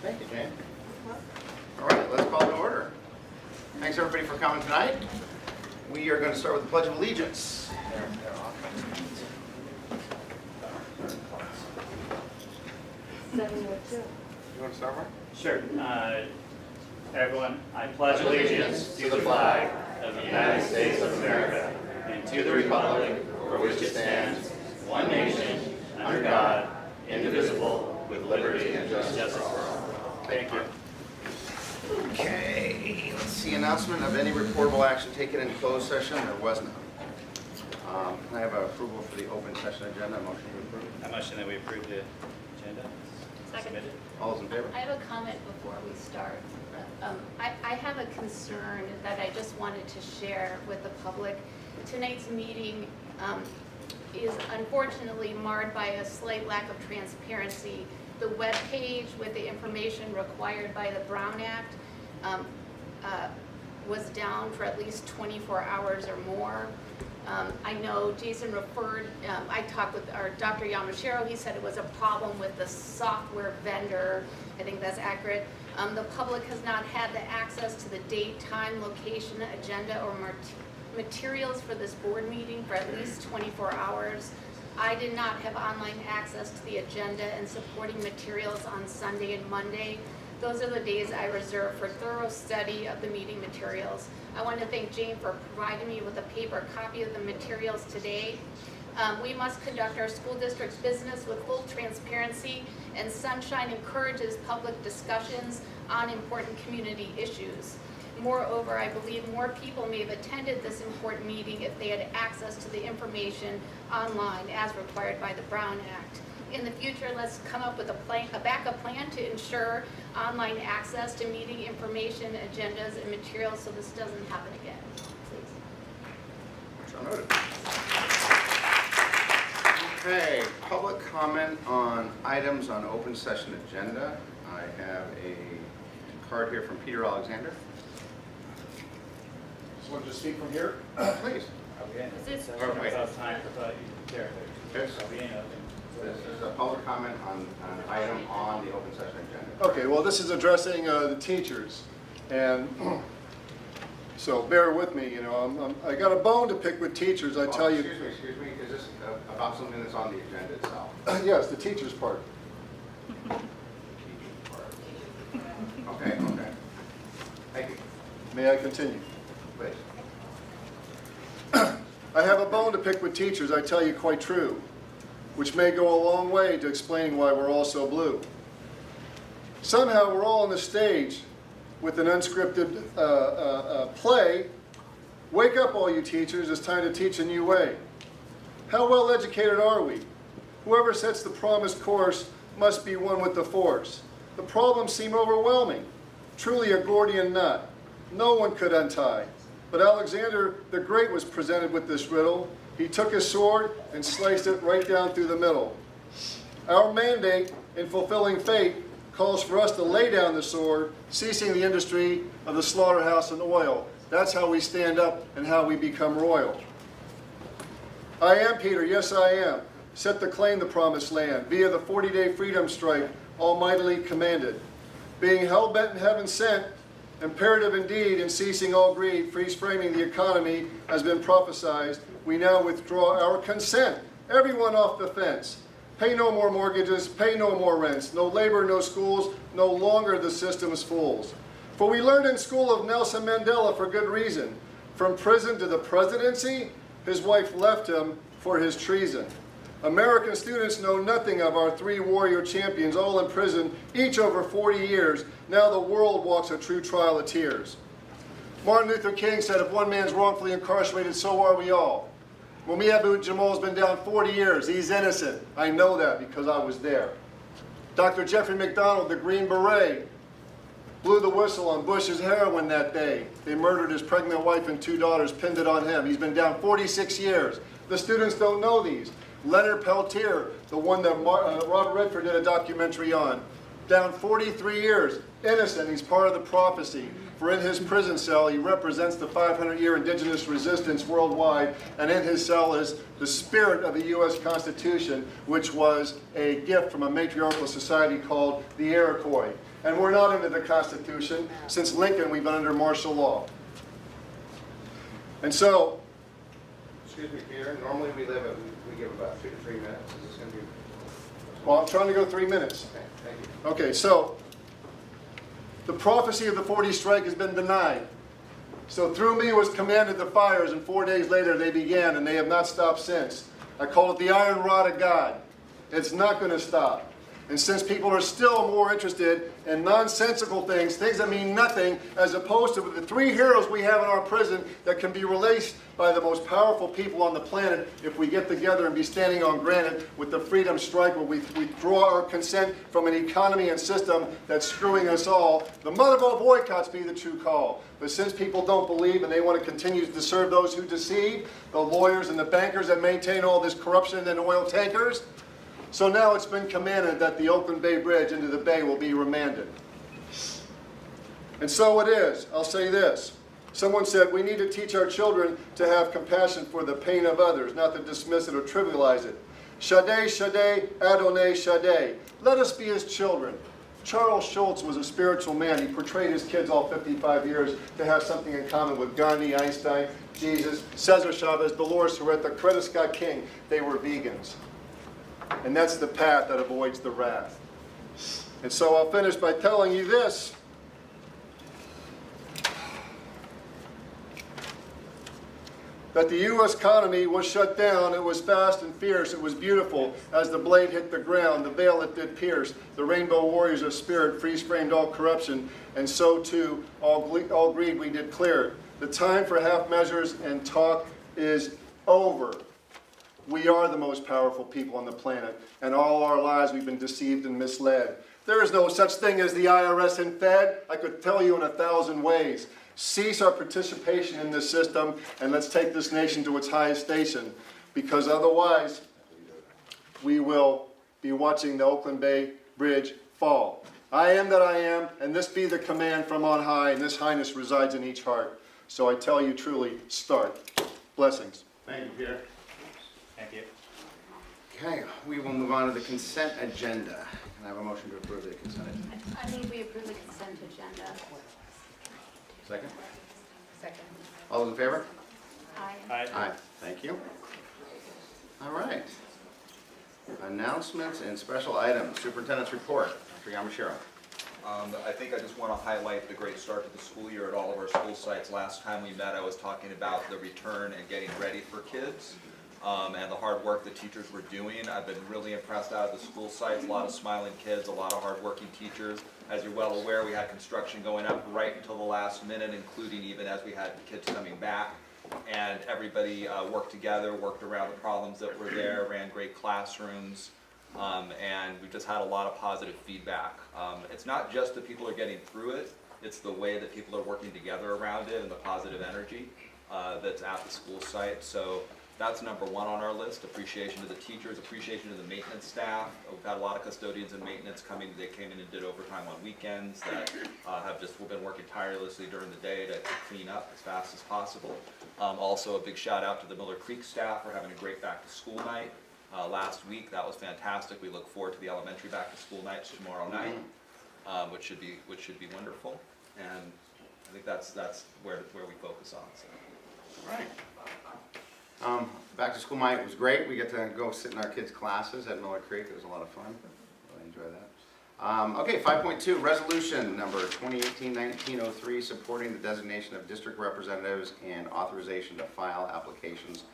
Thank you, Jane. All right, let's call to order. Thanks everybody for coming tonight. We are going to start with the Pledge of Allegiance. You want to start, Mark? Sure. Everyone, I pledge allegiance to the flag of the United States of America and to the republic for which it stands, one nation, under God, indivisible, with liberty and justice for all. Thank you. Okay, let's see. Announcement of any reportable action taken in closed session. There was none. Can I have approval for the open session agenda? Motion to approve. I motion that we approve the agenda. Second. Submitted. All those in favor? I have a comment before we start. I have a concern that I just wanted to share with the public. Tonight's meeting is unfortunately marred by a slight lack of transparency. The webpage with the information required by the Brown Act was down for at least 24 hours or more. I know Jason referred, I talked with our Dr. Yamashiro, he said it was a problem with the software vendor. I think that's accurate. The public has not had the access to the date, time, location, agenda, or materials for this board meeting for at least 24 hours. I did not have online access to the agenda and supporting materials on Sunday and Monday. Those are the days I reserve for thorough study of the meeting materials. I want to thank Jane for providing me with a paper copy of the materials today. We must conduct our school district's business with full transparency, and Sunshine encourages public discussions on important community issues. Moreover, I believe more people may have attended this important meeting if they had access to the information online as required by the Brown Act. In the future, let's come up with a backup plan to ensure online access to meeting information, agendas, and materials so this doesn't happen again. Please. So noted. Okay, public comment on items on open session agenda. I have a card here from Peter Alexander. Just wanted to speak from here. Please. Okay. Is this- Or wait. Time for there. Yes. This is a public comment on an item on the open session agenda. Okay, well, this is addressing the teachers, and so bear with me. You know, I got a bone to pick with teachers. I tell you. Excuse me. Is this about something that's on the agenda itself? Yes, the teachers part. Okay. Thank you. May I continue? Please. I have a bone to pick with teachers. I tell you, quite true, which may go a long way to explaining why we're all so blue. Somehow we're all on the stage with an unscripted play. Wake up, all you teachers, it's time to teach a new way. How well educated are we? Whoever sets the promised course must be one with the force. The problems seem overwhelming, truly a Gordian knot. No one could untie. But Alexander the Great was presented with this riddle. He took his sword and sliced it right down through the middle. Our mandate in fulfilling fate calls for us to lay down the sword, ceasing the industry of the slaughterhouse and oil. That's how we stand up and how we become royal. I am Peter, yes I am, set to claim the promised land, via the 40-day freedom strike, almightily commanded. Being hell-bent and heaven sent, imperative indeed in ceasing all greed, freeze-framing the economy has been prophesized. We now withdraw our consent. Everyone off the fence. Pay no more mortgages, pay no more rents. No labor, no schools, no longer the system's fools. For we learned in school of Nelson Mandela for good reason. From prison to the presidency, his wife left him for his treason. American students know nothing of our 3 warrior champions, all in prison, each over 40 years. Now the world walks a true trial of tears. Martin Luther King said, if one man's wrongfully incarcerated, so are we all. Mumia Abu-Jamal's been down 40 years. He's innocent. I know that because I was there. Dr. Jeffrey McDonald, the Green Beret, blew the whistle on Bush's heroin that day. They murdered his pregnant wife and 2 daughters, pinned it on him. He's been down 46 years. The students don't know these. Leonard Peltier, the one that Robert Redford did a documentary on. down 43 years, innocent. He's part of the prophecy. For in his prison cell, he represents the 500-year indigenous resistance worldwide, and in his cell is the spirit of the U.S. Constitution, which was a gift from a matriarchal society called the Iroquois. And we're not under the Constitution. Since Lincoln, we've been under martial law. And so, Excuse me, Peter, normally we give about 2 to 3 minutes. Is this going to be? well, I'm trying to go 3 minutes. Okay, thank you. Okay, so the prophecy of the 40 strike has been denied. So through me was commanded the fires, and 4 days later they began, and they have not stopped since. I call it the iron rod of God. It's not going to stop. And since people are still more interested in nonsensical things, things that mean nothing, as opposed to the 3 heroes we have in our prison that can be released by the most powerful people on the planet if we get together and be standing on granite with the freedom strike where we withdraw our consent from an economy and system that's screwing us all. The mother of all boycotts be the true call. But since people don't believe and they want to continue to serve those who deceive, the lawyers and the bankers that maintain all this corruption and oil tankers, so now it's been commanded that the Oakland Bay Bridge into the bay will be remanded. And so it is. I'll say this. Someone said we need to teach our children to have compassion for the pain of others, not to dismiss it or trivialize it. Shaddai, Shaddai, Adonai, Shaddai. Let us be his children. Charles Schultz was a spiritual man. He portrayed his kids all 55 years to have something in common with Gandhi, Einstein, Jesus, Cesar Chavez, Dolores Huerta, Coretta Scott King. They were vegans. And that's the path that avoids the wrath. And so I'll finish by telling you this. That the U.S. economy was shut down. It was fast and fierce. It was beautiful. As the blade hit the ground, the veil it did pierce. The rainbow warriors of spirit freeze-framed all corruption. And so too, all greed we did clear. The time for half measures and talk is over. We are the most powerful people on the planet, and all our lives we've been deceived and misled. There is no such thing as the IRS and Fed. I could tell you in 1,000 ways. Cease our participation in this system, and let's take this nation to its highest station, because otherwise we will be watching the Oakland Bay Bridge fall. I am that I am, and this be the command from on high, and this highness resides in each heart. So I tell you truly, start. Blessings. Thank you, Peter. Thank you. Okay, we will move on to the consent agenda. Can I have a motion to approve the consent agenda? I think we approve the consent agenda. Second? Second. All those in favor? Aye. Aye. Thank you. All right. Announcements and special items. Superintendent's report. Dr. Yamashiro. I think I just want to highlight the great start to the school year at all of our school sites. Last time we met, I was talking about the return and getting ready for kids. And the hard work that teachers were doing. I've been really impressed out of the school sites, a lot of smiling kids, a lot of hardworking teachers. As you're well aware, we had construction going up right until the last minute, including even as we had kids coming back. And everybody worked together, worked around the problems that were there, ran great classrooms, and we just had a lot of positive feedback. It's not just that people are getting through it, it's the way that people are working together around it and the positive energy that's at the school site. So that's number one on our list. Appreciation to the teachers, appreciation to the maintenance staff. We've had a lot of custodians and maintenance coming. They came in and did overtime on weekends that have just been working tirelessly during the day to clean up as fast as possible. Also a big shout out to the Miller Creek staff for having a great back to school night last week. That was fantastic. We look forward to the elementary back to school nights tomorrow night, which should be wonderful. And I think that's where we focus on. So. All right. Back to school night was great. We get to go sit in our kids' classes at Miller Creek. It was a lot of fun. Really enjoyed that. Okay, 5.2, resolution number 2018-1903, supporting the designation of district representatives and authorization to file applications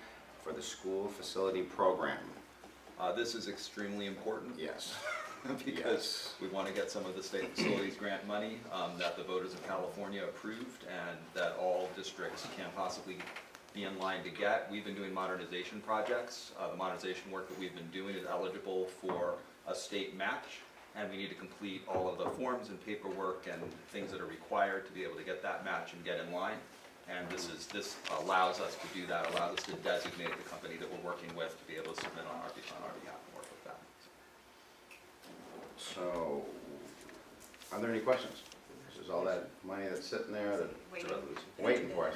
for the school facility program. This is extremely important. Yes. Because we want to get some of the state facilities grant money that the voters of California approved and that all districts can possibly be in line to get. We've been doing modernization projects. The modernization work that we've been doing is eligible for a state match, and we need to complete all of the forms and paperwork and things that are required to be able to get that match and get in line. And this allows us to do that, allows us to designate the company that we're working with to be able to submit on our behalf and work with that. So, Are there any questions? This is all that money that's sitting there that Waiting. waiting for us.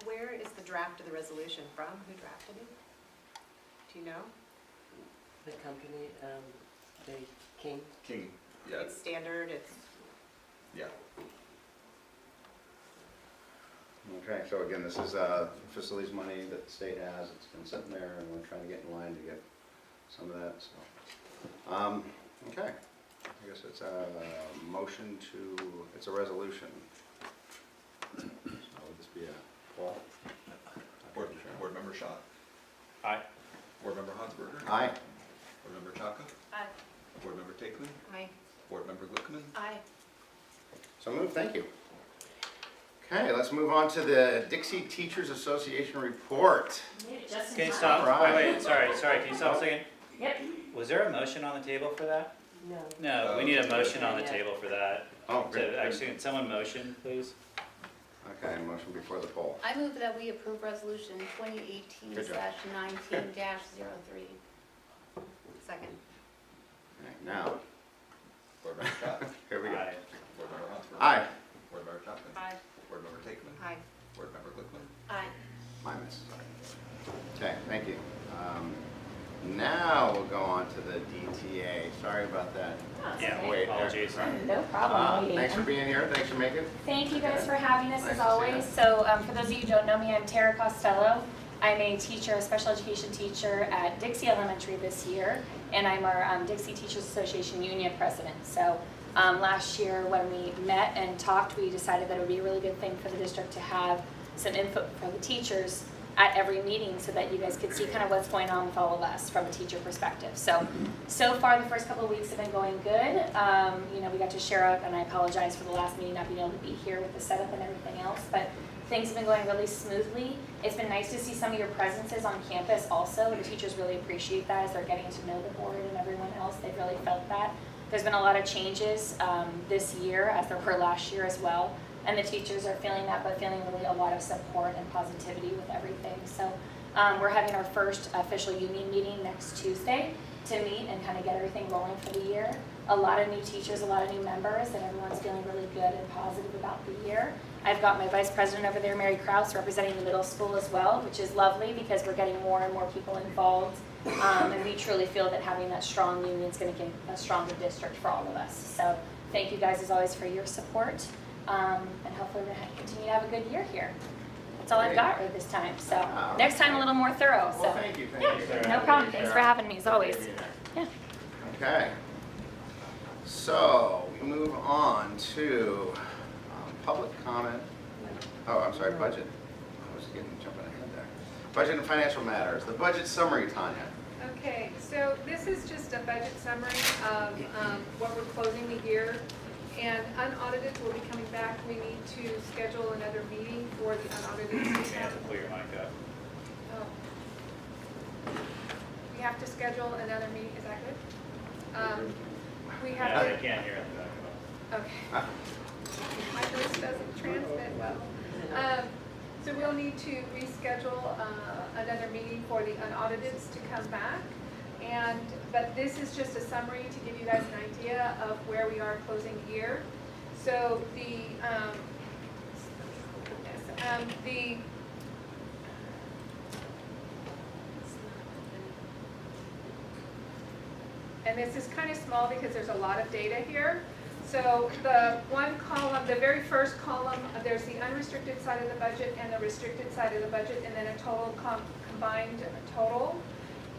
Where is the draft of the resolution from? Who drafted it? Do you know? The company, they came. King, yeah, It's standard, it's, yeah. Okay, so again, this is facilities money that the state has. It's been sitting there, and we're trying to get in line to get some of that, so. Okay, I guess it's a motion to, it's a resolution. So would this be a Paul? Board Member Shaw. Aye. Board Member Hansberger. Aye. Board Member Chaka. Aye. Board Member Takeman. Aye. Board Member Glickman. Aye. So moved, thank you. Okay, let's move on to the Dixie Teachers Association report. Can you stop? Alright. Wait, sorry, can you stop a second? Yep. Was there a motion on the table for that? No. No, we need a motion on the table for that. Oh, good. Actually, can someone motion, please? Okay, motion before the poll. I move that we approve resolution 2018/19-03. second. Okay, now, Board Member Shaw. here we go. Aye. Board Member Hansberger. Aye. Board Member Chaka. Aye. Board Member Takeman. Aye. Board Member Glickman. Aye. My miss. Okay, thank you. Now we'll go on to the DTA. Sorry about that. Yeah, Wait there. apologies. No problem. waiting. Thanks for being here, thanks for making. Thank you guys for having us Nice as to see always. you. So for those of you who don't know me, I'm Tara Costello. I'm a teacher, a special education teacher at Dixie Elementary this year, and I'm our Dixie Teachers Association Union President. So last year when we met and talked, we decided that it would be a really good thing for the district to have some input for the teachers at every meeting so that you guys could see kind of what's going on with all of us from a teacher perspective. So far the first couple of weeks have been going good. You know, we got to share out, and I apologize for the last meeting not being able to be here with the setup and everything else, but things have been going really smoothly. It's been nice to see some of your presences on campus also. The teachers really appreciate that as they're getting to know the board and everyone else. They've really felt that. There's been a lot of changes this year, as there were last year as well. And the teachers are feeling that, but feeling really a lot of support and positivity with everything. So we're having our first official union meeting next Tuesday to meet and kind of get everything rolling for the year. A lot of new teachers, a lot of new members, and everyone's feeling really good and positive about the year. I've got my vice president over there, Mary Krause, representing the middle school as well, which is lovely because we're getting more and more people involved. And we truly feel that having that strong union is going to give a stronger district for all of us. So thank you guys as always for your support. And hopefully we're going to continue to have a good year here. That's all I've got right this time. So next time a little more thorough. Well, So thank you. no problem. Thanks for having me as always. Yeah. Okay. So we move on to public comment. Oh, I'm sorry, budget. I was jumping ahead there. Budget and financial matters. The budget summary, Tanya. Okay, so this is just a budget summary of what we're closing the year. And unaudited will be coming back. We need to schedule another meeting for the unaudited. You have to pull your mic up. Oh. We have to schedule another meeting, is that good? We Yeah, have they to, can't hear in the back. okay. My voice doesn't transmit well. So we'll need to reschedule another meeting for the unauditeds to come back. But this is just a summary to give you guys an idea of where we are closing the year. So and this is kind of small because there's a lot of data here. So the one column, the very first column, there's the unrestricted side of the budget and the restricted side of the budget, and then a total combined total.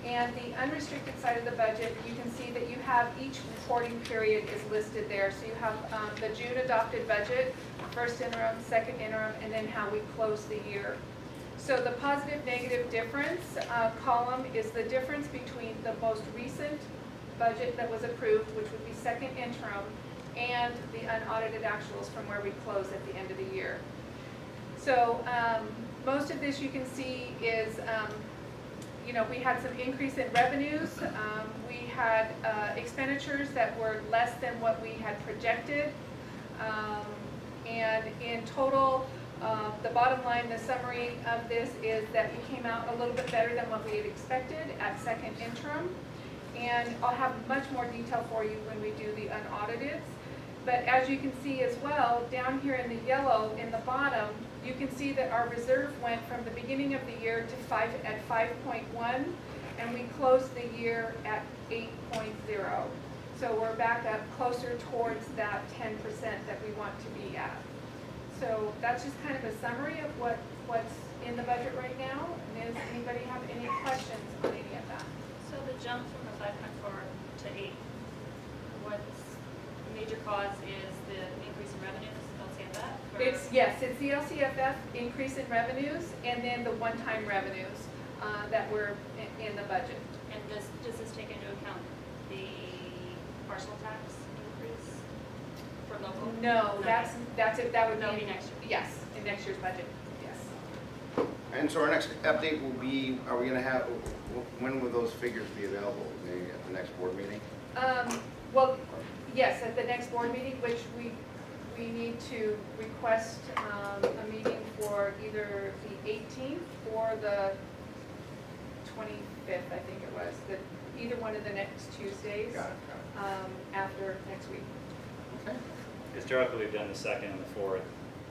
And the unrestricted side of the budget, you can see that you have each reporting period is listed there. So you have the June adopted budget, first interim, second interim, and then how we close the year. So the positive negative difference column is the difference between the most recent budget that was approved, which would be second interim, and the unaudited actuals from where we close at the end of the year. So most of this you can see is you know, we had some increase in revenues. We had expenditures that were less than what we had projected. And in total, the bottom line, the summary of this is that we came out a little bit better than what we had expected at second interim. And I'll have much more detail for you when we do the unaudited. But as you can see as well, down here in the yellow in the bottom, you can see that our reserve went from the beginning of the year to 5.1, and we closed the year at 8.0. So we're back up closer towards that 10% that we want to be at. So that's just kind of a summary of what's in the budget right now. Does anybody have any questions on any of that? So the jump from the 5.4 to 8, what's the major cause is the increase in revenues, LCFF? It's the LCFF increase in revenues and then the one-time revenues that were in the budget. And does this take into account the parcel tax increase for local? No, Okay. that's it, that would That'll be, be next year. yes, in next year's budget, yes. And so our next update will be, are we gonna have, when will those figures be available? Maybe at the next board meeting? Well, yes, at the next board meeting, which we need to request a meeting for either the 18th or the 25th, I think it was, either one of the next Tuesdays Got it. after next week. Okay. Historically, we've done the second and the fourth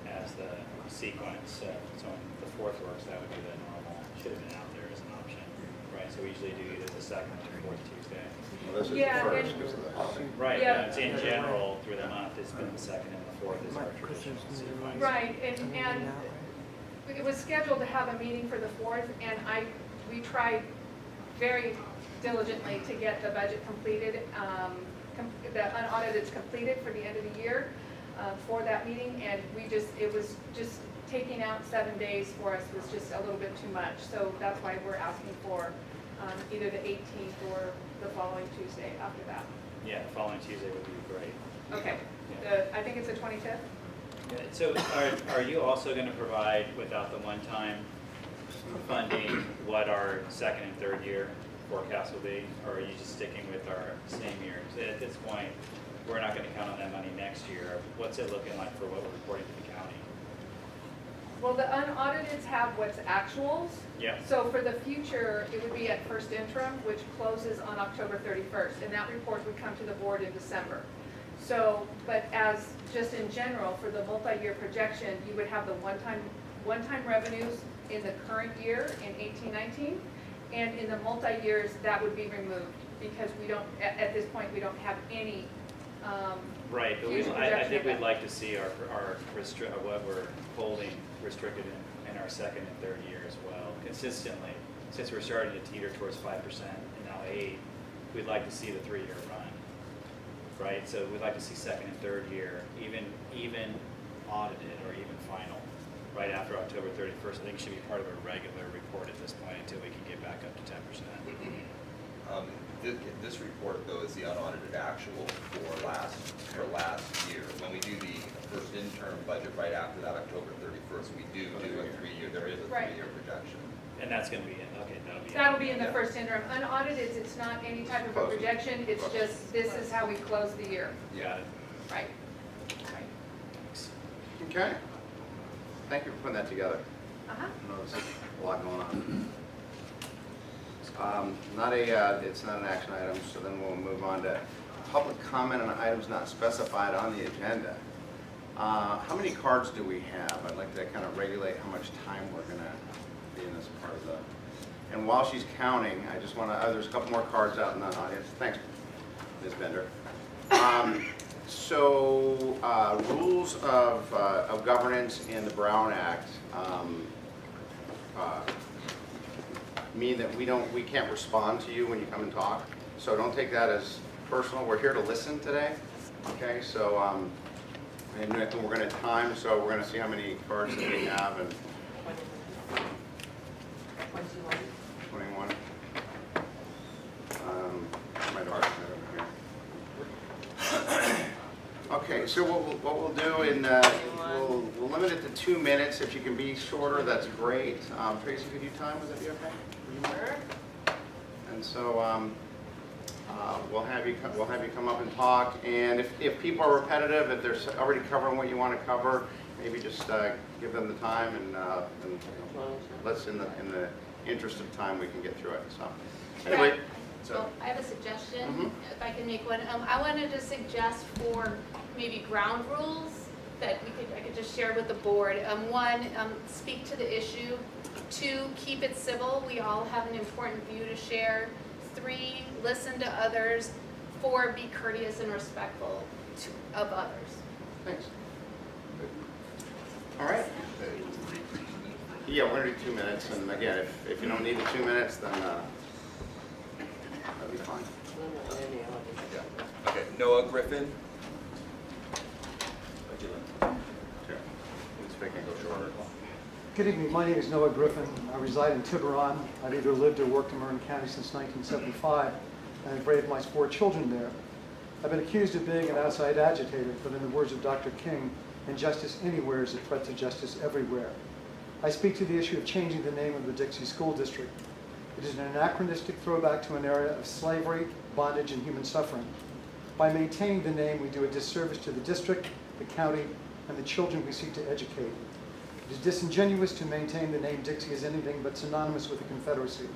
as the sequence, so when the fourth works, that would be the normal, should have been out there as an option, right? So we usually do either the second or fourth Tuesday. Well, this is Yeah, the first and- because of the holiday. Right, Yeah. it's in general, through the month, it's been the second and the fourth is our traditional sequence. Right, and it was scheduled to have a meeting for the 4th, and we tried very diligently to get the budget completed, the unaudited completed for the end of the year for that meeting, and it was just taking out 7 days for us was just a little bit too much, so that's why we're asking for either the 18th or the following Tuesday after that. Yeah, the following Tuesday would be great. Okay, Yeah. I think it's the 25th? Yeah, so are you also gonna provide, without the one-time funding, what our second and third year forecast will be? Or are you just sticking with our same year? 'Cause at this point, we're not gonna count on that money next year. What's it looking like for what we're reporting to the county? Well, the unauditeds have what's actuals. Yeah. So for the future, it would be at first interim, which closes on October 31st, and that report would come to the board in December. So, but as, just in general, for the multi-year projection, you would have the one-time revenues in the current year in 18-19, and in the multi-years, that would be removed, because we don't, at this point, we don't have any Right, but future I projection think of we'd that. like to see our what we're holding restricted in our second and third year as well, consistently. Since we're starting to teeter towards 5% and now 8%, we'd like to see the 3-year run, right? So we'd like to see second and third year, even audited or even final, right after October 31st. I think it should be part of a regular report at this point until we can get back up to 10%. This report, though, is the unaudited actual for last year. When we do the first interim budget right after that, October 31st, we do a 3-year, there is a Right. 3-year projection. And that's going to be in, okay, That'll be in the first interim. Unaudited, it's not any type of a Close. projection, it's just, this is how we close the year. Got it. Right. Right. Thanks. Okay. Thank you for putting that together. Uh-huh. I know there's a lot going on. It's not an action item, so then we'll move on to public comment on items not specified on the agenda. How many cards do we have? I'd like to kind of regulate how much time we're gonna be in this part of the, and while she's counting, I just wanna, there's a couple more cards out in the audience. Thanks, Ms. Bender. Rules of governance in the Brown Act mean that we can't respond to you when you come and talk. So don't take that as personal. We're here to listen today. Okay, so and we're going to time. So we're going to see how many cards that we have and 21. My daughter's not over here. Okay, so what we'll do in we'll limit it to 2 minutes. If you can be shorter, that's great. Tracy, could you time? Would that be okay? Sure. And so we'll have you come up and talk. And if people are repetitive, if they're already covering what you want to cover, maybe just give them the time and let's in the interest of time we can get through it. So anyway. So I have a suggestion, Mhm. if I can make one. I wanted to suggest for maybe ground rules that I could just share with the board. One, speak to the issue. 2, keep it civil. We all have an important view to share. 3, listen to others. 4, be courteous and respectful of others. Thanks. All right. Yeah, we're gonna do 2 minutes, and again, if you don't need the 2 minutes, then that'll be fine. Okay, Noah Griffin. Sure. Let's make it go shorter. Good evening. My name is Noah Griffin. I reside in Tiburon. I've either lived or worked in Marin County since 1975, and I've raised my 4 children there. I've been accused of being an outside agitator, but in the words of Dr. King, injustice anywhere is a threat to justice everywhere. I speak to the issue of changing the name of the Dixie School District. It is an anachronistic throwback to an era of slavery, bondage, and human suffering. By maintaining the name, we do a disservice to the district, the county, and the children we seek to educate. It is disingenuous to maintain the name Dixie as anything but synonymous with the Confederacy,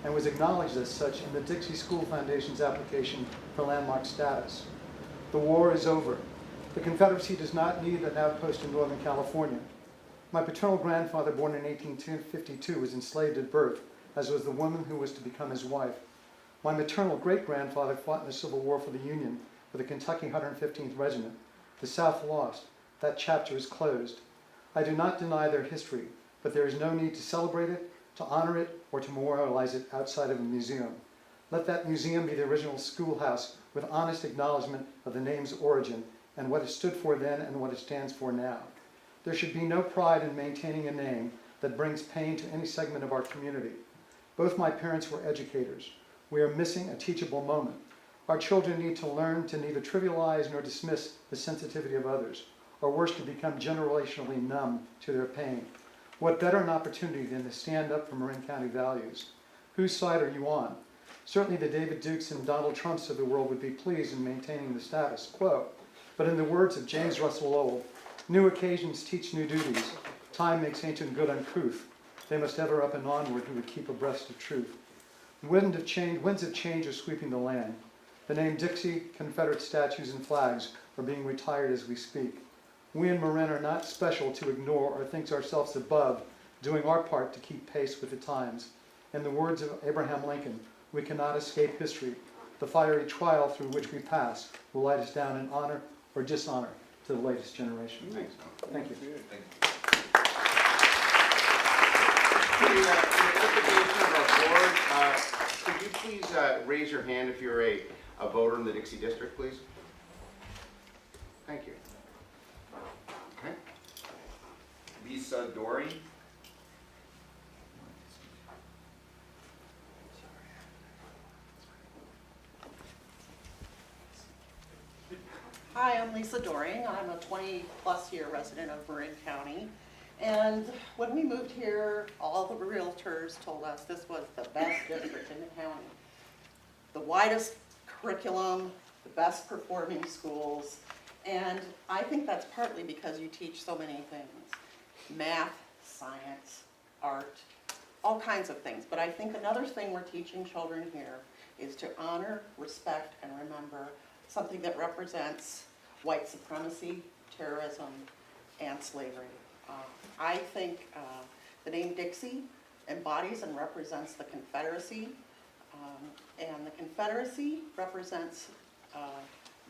and was acknowledged as such in the Dixie School Foundation's application for landmark status. The war is over. The Confederacy does not need an outpost in Northern California. My paternal grandfather, born in 1852, was enslaved at birth, as was the woman who was to become his wife. My maternal great-grandfather fought in the Civil War for the Union for the Kentucky 115th Regiment. The South lost. That chapter is closed. I do not deny their history, but there is no need to celebrate it, to honor it, or to memorialize it outside of a museum. Let that museum be the original schoolhouse with honest acknowledgement of the name's origin and what it stood for then and what it stands for now. There should be no pride in maintaining a name that brings pain to any segment of our community. Both my parents were educators. We are missing a teachable moment. Our children need to learn to neither trivialize nor dismiss the sensitivity of others, or worse, to become generationally numb to their pain. What better an opportunity than to stand up for Marin County values? Whose side are you on? Certainly the David Dukes and Donald Trumps of the world would be pleased in maintaining the status quo. But in the words of James Russell Lowell, new occasions teach new duties. Time makes ancient good uncouth. They must ever up and onward who would keep abreast of truth. Winds of change are sweeping the land. The name Dixie, Confederate statues, and flags are being retired as we speak. We in Marin are not special to ignore or think ourselves above doing our part to keep pace with the times. In the words of Abraham Lincoln, we cannot escape history. The fiery trial through which we pass will light us down in honor or dishonor to the latest generation. Thanks. Thank you. For the edification of our board, could you please raise your hand if you're a voter in the Dixie District, please? Thank you. Okay. Lisa Dory. Hi, I'm Lisa Doring. I'm a 20-plus year resident of Marin County. And when we moved here, all the realtors told us this was the best district in the county. The widest curriculum, the best performing schools, and I think that's partly because you teach so many things. Math, science, art, all kinds of things. But I think another thing we're teaching children here is to honor, respect, and remember something that represents white supremacy, terrorism, and slavery. I think the name Dixie embodies and represents the Confederacy, and the Confederacy represents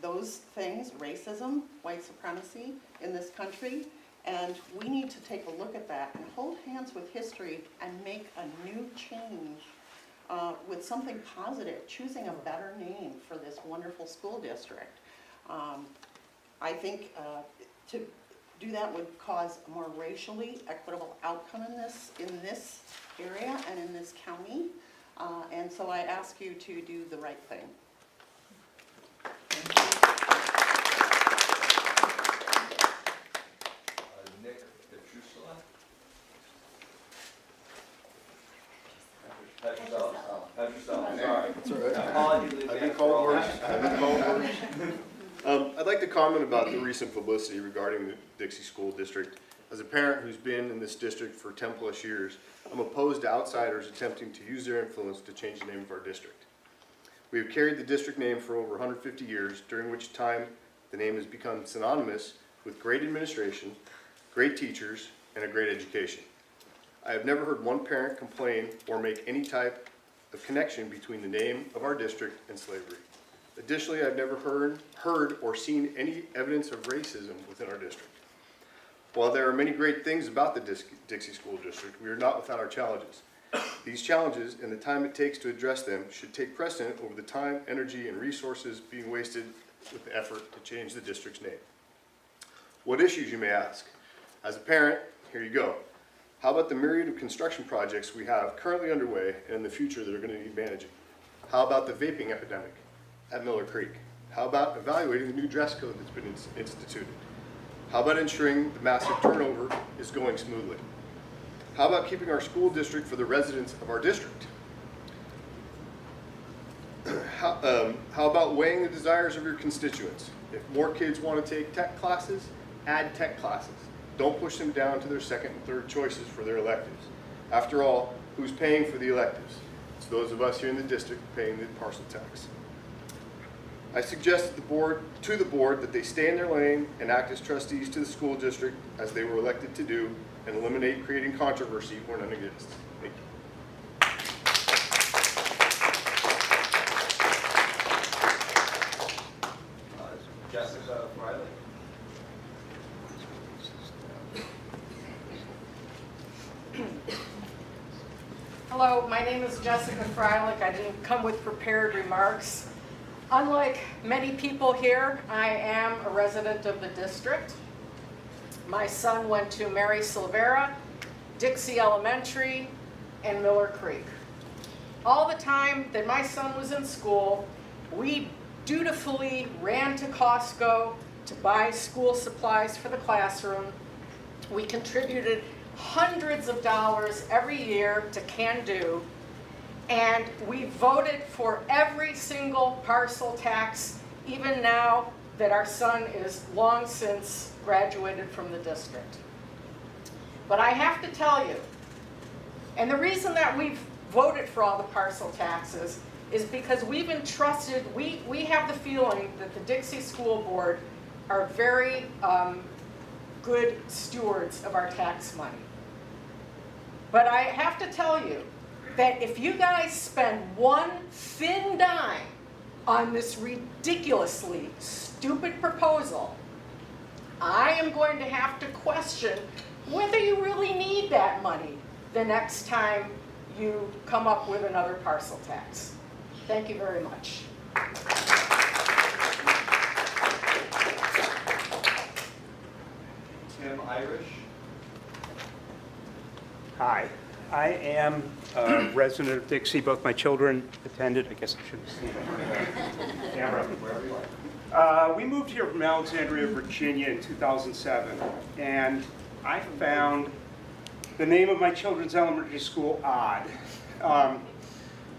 those things, racism, white supremacy in this country, and we need to take a look at that and hold hands with history and make a new change with something positive, choosing a better name for this wonderful school district. I think to do that would cause a more racially equitable outcome in this area and in this county. And so I ask you to do the right thing. Nick Petrusala. Petrusala, sorry. That's all right. Apologies. I've been called worse. I'd like to comment about the recent publicity regarding the Dixie School District. As a parent who's been in this district for 10 plus years, I'm opposed to outsiders attempting to use their influence to change the name of our district. We have carried the district name for over 150 years, during which time the name has become synonymous with great administration, great teachers, and a great education. I have never heard one parent complain or make any type of connection between the name of our district and slavery. Additionally, I've never heard or seen any evidence of racism within our district. While there are many great things about the Dixie School District, we are not without our challenges. These challenges and the time it takes to address them should take precedent over the time, energy, and resources being wasted with the effort to change the district's name. What issues, you may ask? As a parent, here you go. How about the myriad of construction projects we have currently underway and in the future that are going to need managing? How about the vaping epidemic at Miller Creek? How about evaluating the new dress code that's been instituted? How about ensuring the massive turnover is going smoothly? How about keeping our school district for the residents of our district? How about weighing the desires of your constituents? If more kids want to take tech classes, add tech classes. Don't push them down to their second and third choices for their electives. After all, who's paying for the electives? It's those of us here in the district paying the parcel tax. I suggest to the board that they stay in their lane and act as trustees to the school district as they were elected to do, and eliminate creating controversy where none exists. Thank you. Jessica Riley. Hello, my name is Jessica Freilich. I didn't come with prepared remarks. Unlike many people here, I am a resident of the district. My son went to Mary Silvera, Dixie Elementary, and Miller Creek. All the time that my son was in school, we dutifully ran to Costco to buy school supplies for the classroom. We contributed hundreds of dollars every year to Can Do, and we voted for every single parcel tax, even now that our son is long since graduated from the district. But I have to tell you, and the reason that we've voted for all the parcel taxes is because we've entrusted, we have the feeling that the Dixie School Board are very good stewards of our tax money. But I have to tell you that if you guys spend one thin dime on this ridiculously stupid proposal, I am going to have to question whether you really need that money the next time you come up with another parcel tax. Thank you very much. Tim Irish. Hi, I am a resident of Dixie. Both my children attended. I guess I should have seen the camera. We moved here from Alexandria, Virginia in 2007, and I found the name of my children's elementary school odd.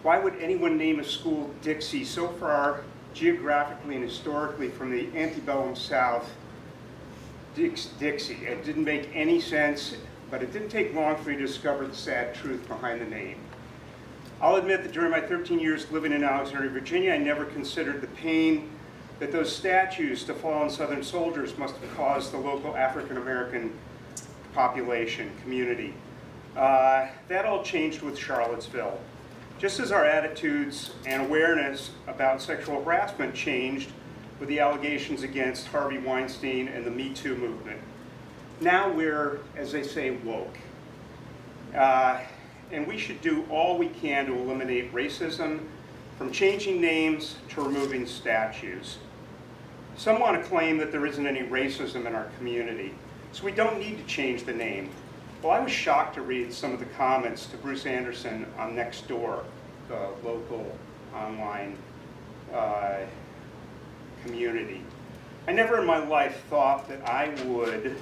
Why would anyone name a school Dixie so far geographically and historically from the antebellum South, Dixie? It didn't make any sense, but it didn't take long for me to discover the sad truth behind the name. I'll admit that during my 13 years living in Alexandria, Virginia, I never considered the pain that those statues to fallen Southern soldiers must have caused the local African-American population, community. That all changed with Charlottesville. Just as our attitudes and awareness about sexual harassment changed with the allegations against Harvey Weinstein and the Me Too movement. Now we're, as they say, woke. And we should do all we can to eliminate racism, from changing names to removing statues. Some want to claim that there isn't any racism in our community, so we don't need to change the name. Well, I was shocked to read some of the comments to Bruce Anderson on Nextdoor, the local online community. I never in my life thought that I would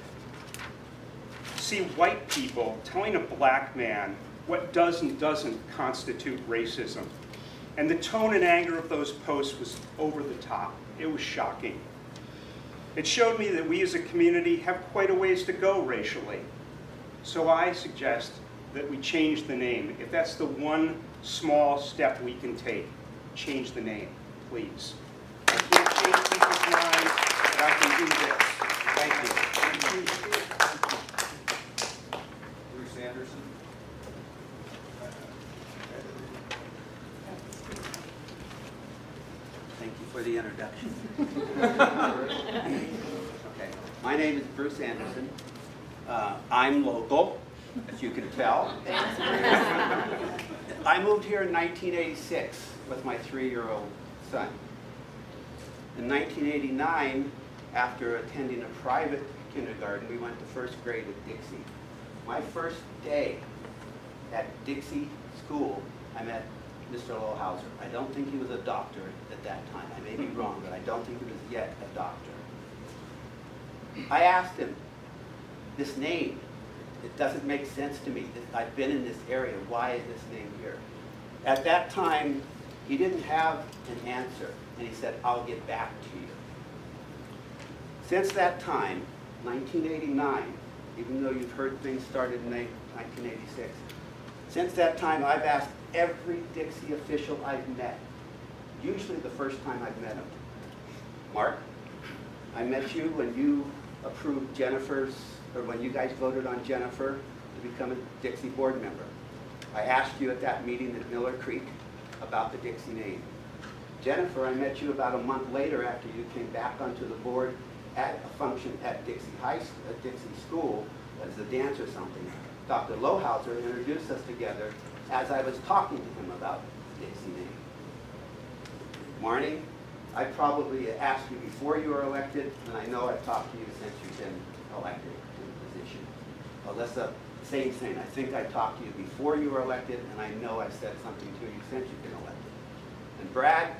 see white people telling a black man what does and doesn't constitute racism. And the tone and anger of those posts was over the top. It was shocking. It showed me that we as a community have quite a ways to go racially. So I suggest that we change the name. If that's the one small step we can take, change the name, please. I can't change people's minds, but I can do this. Thank you. Bruce Anderson. Thank you for the introduction. Okay, my name is Bruce Anderson. I'm local, as you can tell. I moved here in 1986 with my 3-year-old son. In 1989, after attending a private kindergarten, we went to first grade at Dixie. My first day at Dixie School, I met Mr. Lohauser. I don't think he was a doctor at that time. I may be wrong, but I don't think he was yet a doctor. I asked him, this name, it doesn't make sense to me. I've been in this area. Why is this name here? At that time, he didn't have an answer, and he said, I'll get back to you. Since that time, 1989, even though you've heard things started in 1986, since that time, I've asked every Dixie official I've met, usually the first time I've met him. Mark, I met you when you approved Jennifer's, or when you guys voted on Jennifer to become a Dixie board member. I asked you at that meeting at Miller Creek about the Dixie name. Jennifer, I met you about a month later after you came back onto the board at a function at Dixie School as a dance or something. Dr. Lohauser introduced us together as I was talking to him about the Dixie name. Marnie, I probably asked you before you were elected, and I know I've talked to you since you've been elected to the position. Alyssa, same thing. I think I talked to you before you were elected, and I know I've said something to you since you've been elected. And Brad,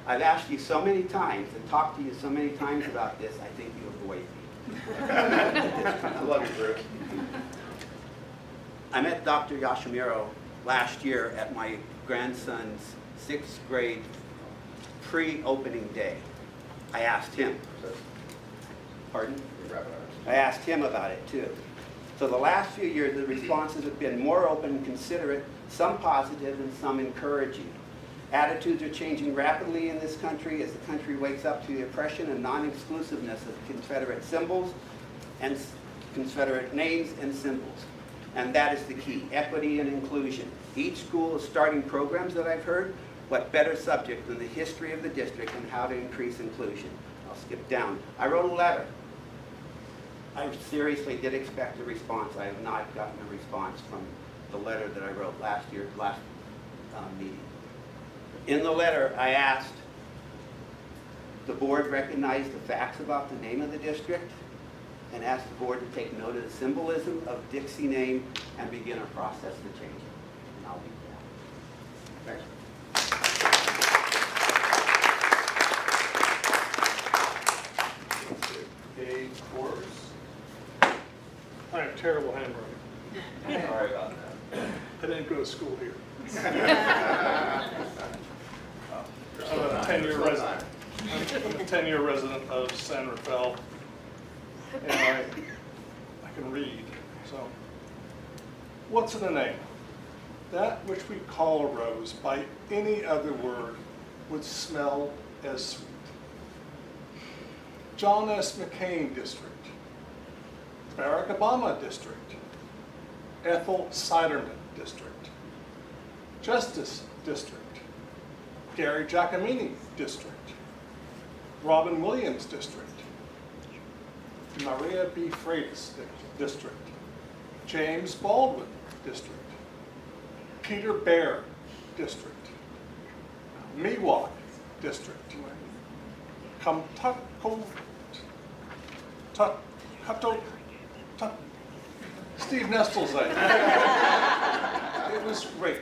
I've asked you so many times and talked to you so many times about this, I think you avoid me. I love you, Bruce. I met Dr. Yashimiro last year at my grandson's 6th grade pre-opening day. I asked him. Pardon? I asked him about it too. So the last few years, the responses have been more open and considerate, some positive and some encouraging. Attitudes are changing rapidly in this country as the country wakes up to the oppression and non-exclusiveness of Confederate symbols and Confederate names and symbols. And that is the key, equity and inclusion. Each school is starting programs that I've heard. What better subject than the history of the district and how to increase inclusion? I'll skip down. I wrote a letter. I seriously did expect a response. I have not gotten a response from the letter that I wrote last meeting. In the letter, I asked the board recognize the facts about the name of the district and asked the board to take note of the symbolism of Dixie name and begin a process to change it. And I'll leave that. Thanks. Dave Coors. I have terrible handwriting. Sorry about that. I didn't go to school here. I'm a 10-year resident. I'm a 10-year resident of San Rafael, and I can read. So, what's in a name? That which we call a rose by any other word would smell as sweet. John S. McCain District, Barack Obama District, Ethel Siderman District, Justice District, Gary Giacomini District, Robin Williams District, Maria B. Freitas District, James Baldwin District, Peter Bear District, Miwok District, Steve Nestelzade. It was great.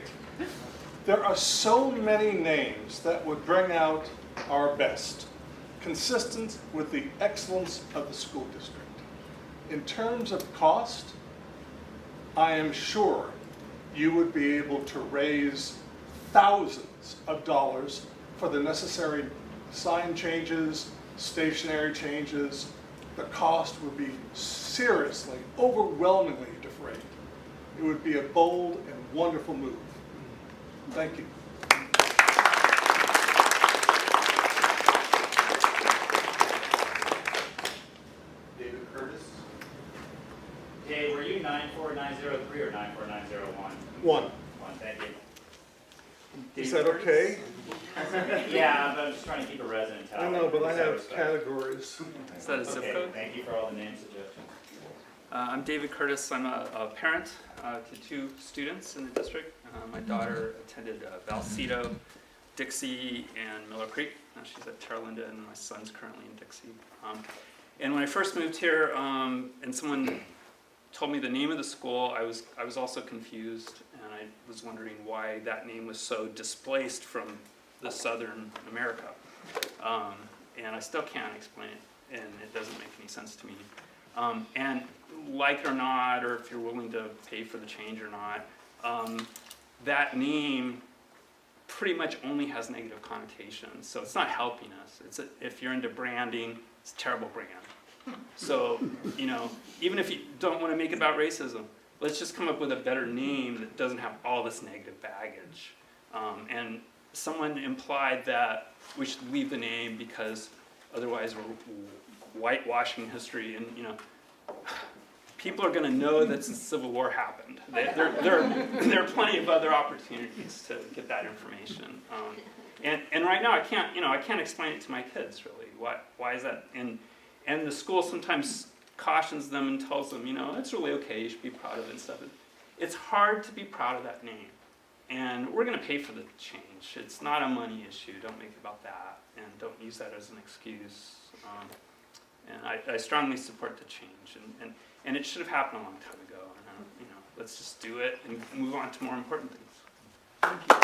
There are so many names that would bring out our best, consistent with the excellence of the school district. In terms of cost, I am sure you would be able to raise thousands of dollars for the necessary sign changes, stationary changes. The cost would be seriously, overwhelmingly defrayed. It would be a bold and wonderful move. Thank you. 94903 or 94901? One. One, thank you. Is that okay? Yeah, but I'm just trying to keep a resident tally. I know, but I have Respect. categories. Is that a zip Okay, code? thank you for all the name suggestions. I'm David Curtis. I'm a parent to two students in the district. My daughter attended Valcedo, Dixie, and Miller Creek. She's at Terralinda, and my son's currently in Dixie. And when I first moved here, and someone told me the name of the school, I was also confused, and I was wondering why that name was so displaced from the Southern America. And I still can't explain it, and it doesn't make any sense to me. And like it or not, or if you're willing to pay for the change or not, that name pretty much only has negative connotations, so it's not helping us. If you're into branding, it's a terrible brand. So, even if you don't want to make it about racism, let's just come up with a better name that doesn't have all this negative baggage. And someone implied that we should leave the name because otherwise we're whitewashing history, and people are going to know that the Civil War happened. There are plenty of other opportunities to get that information. And right now I can't explain it to my kids really. Why is that? And the school sometimes cautions them and tells them, it's really okay, you should be proud of it and stuff. It's hard to be proud of that name. And we're going to pay for the change. It's not a money issue. Don't make it about that. And don't use that as an excuse. And I strongly support the change. And it should have happened a long time ago. And, let's just do it and move on to more important things. Thank you.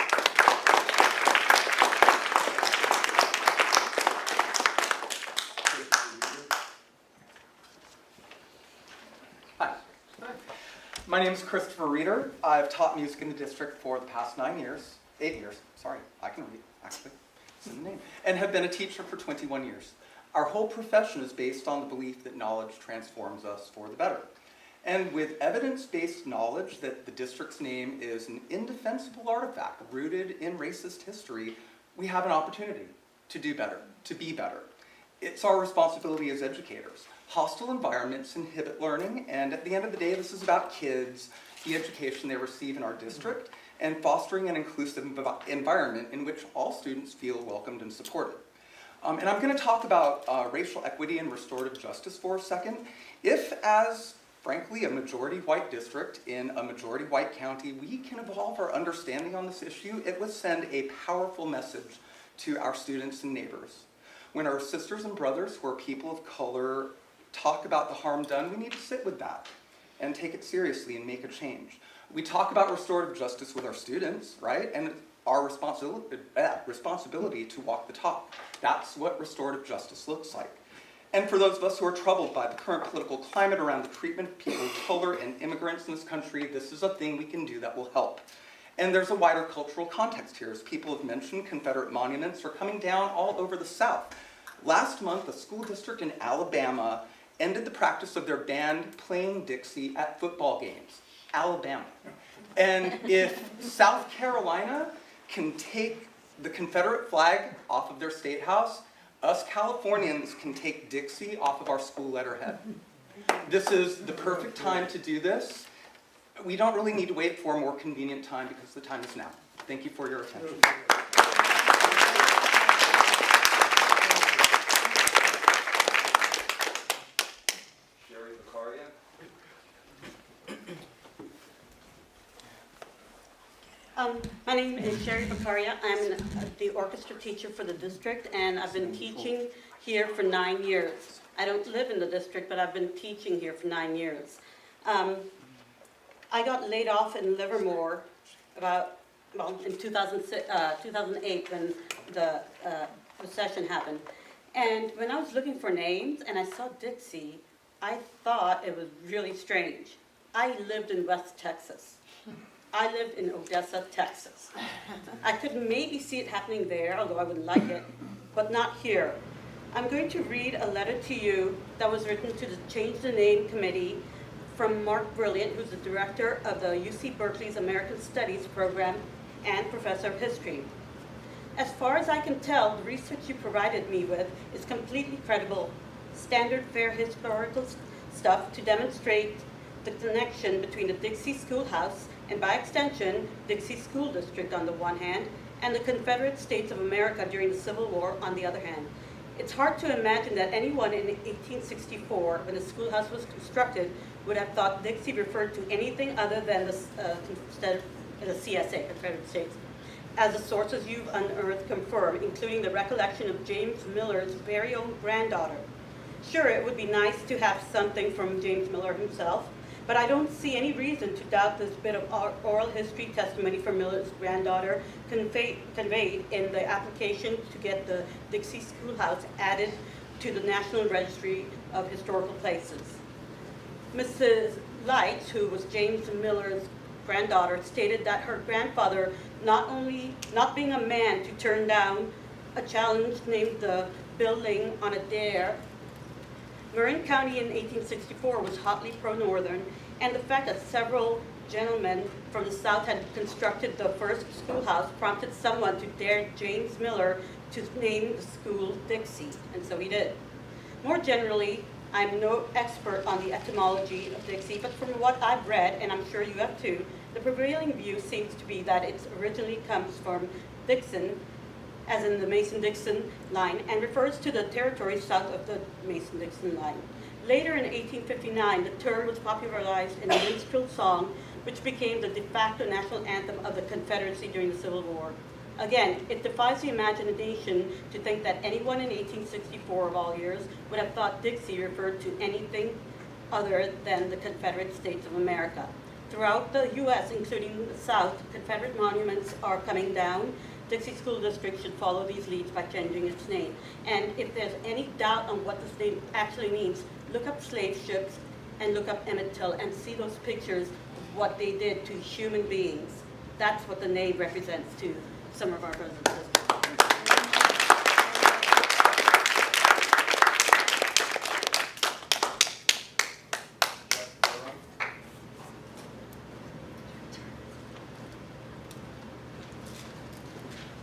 My name is Christopher Reeder. I've taught music in the district for the past 8 years, sorry, I can read, actually, it's in the name, and have been a teacher for 21 years. Our whole profession is based on the belief that knowledge transforms us for the better. And with evidence-based knowledge that the district's name is an indefensible artifact rooted in racist history, we have an opportunity to do better, to be better. It's our responsibility as educators. Hostile environments inhibit learning, and at the end of the day, this is about kids, the education they receive in our district, and fostering an inclusive environment in which all students feel welcomed and supported. And I'm going to talk about racial equity and restorative justice for a second. If, as frankly, a majority white district in a majority white county, we can evolve our understanding on this issue, it would send a powerful message to our students and neighbors. When our sisters and brothers who are people of color talk about the harm done, we need to sit with that and take it seriously and make a change. We talk about restorative justice with our students, right? And our responsibility to walk the talk. That's what restorative justice looks like. And for those of us who are troubled by the current political climate around the treatment of people of color and immigrants in this country, this is a thing we can do that will help. And there's a wider cultural context here. As people have mentioned, Confederate monuments are coming down all over the South. Last month, a school district in Alabama ended the practice of their band playing Dixie at football games. Alabama. And if South Carolina can take the Confederate flag off of their state house, us Californians can take Dixie off of our school letterhead. This is the perfect time to do this. We don't really need to wait for a more convenient time because the time is now. Thank you for your attention. My name is Sherry Beccaria. I'm the orchestra teacher for the district, and I've been teaching here for 9 years. I don't live in the district, but I've been teaching here for 9 years. I got laid off in Livermore in 2008 when the recession happened. And when I was looking for names and I saw Dixie, I thought it was really strange. I lived in West Texas. I lived in Odessa, Texas. I could maybe see it happening there, although I wouldn't like it, but not here. I'm going to read a letter to you that was written to the Change the Name Committee from Mark Brilliant, who's the director of the UC Berkeley's American Studies program and professor of history. As far as I can tell, the research you provided me with is completely credible, standard fair historical stuff to demonstrate the connection between the Dixie Schoolhouse and by extension, Dixie School District on the one hand, and the Confederate States of America during the Civil War on the other hand. It's hard to imagine that anyone in 1864, when the schoolhouse was constructed, would have thought Dixie referred to anything other than the CSA, Confederate States, as the sources you've unearthed confirm, including the recollection of James Miller's very own granddaughter. Sure, it would be nice to have something from James Miller himself, but I don't see any reason to doubt this bit of oral history testimony from Miller's granddaughter conveyed in the application to get the Dixie Schoolhouse added to the National Registry of Historical Places. Mrs. Light, who was James Miller's granddaughter, stated that her grandfather, not being a man to turn down a challenge named the building on a dare, Marin County in 1864 was hotly pro-Northern, and the fact that several gentlemen from the South had constructed the first schoolhouse prompted someone to dare James Miller to name the school Dixie, and so he did. More generally, I'm no expert on the etymology of Dixie, but from what I've read, and I'm sure you have too, the prevailing view seems to be that it originally comes from Dixon, as in the Mason-Dixon line, and refers to the territory south of the Mason-Dixon line. Later in 1859, the term was popularized in a minstrel song, which became the de facto national anthem of the Confederacy during the Civil War. Again, it defies the imagination to think that anyone in 1864 of all years would have thought Dixie referred to anything other than the Confederate States of America. Throughout the U.S., including the South, Confederate monuments are coming down. Dixie School District should follow these leads by changing its name. And if there's any doubt on what this name actually means, look up slave ships and look up Emmett Till and see those pictures of what they did to human beings. That's what the name represents to some of our brothers and sisters.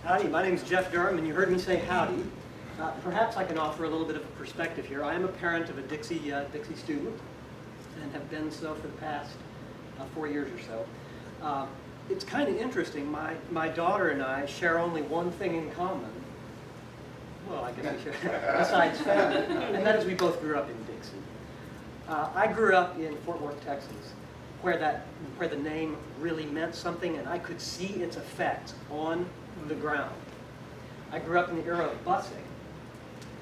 Howdy, my name is Jeff Durham, and you heard me say howdy. Perhaps I can offer a little bit of a perspective here. I am a parent of a Dixie student, and have been so for the past 4 years or so. It's kind of interesting. My daughter and I share only one thing in common. Well, I guess we share, besides family, and that is we both grew up in Dixie. I grew up in Fort Worth, Texas, where the name really meant something, and I could see its effects on the ground. I grew up in the era of busing,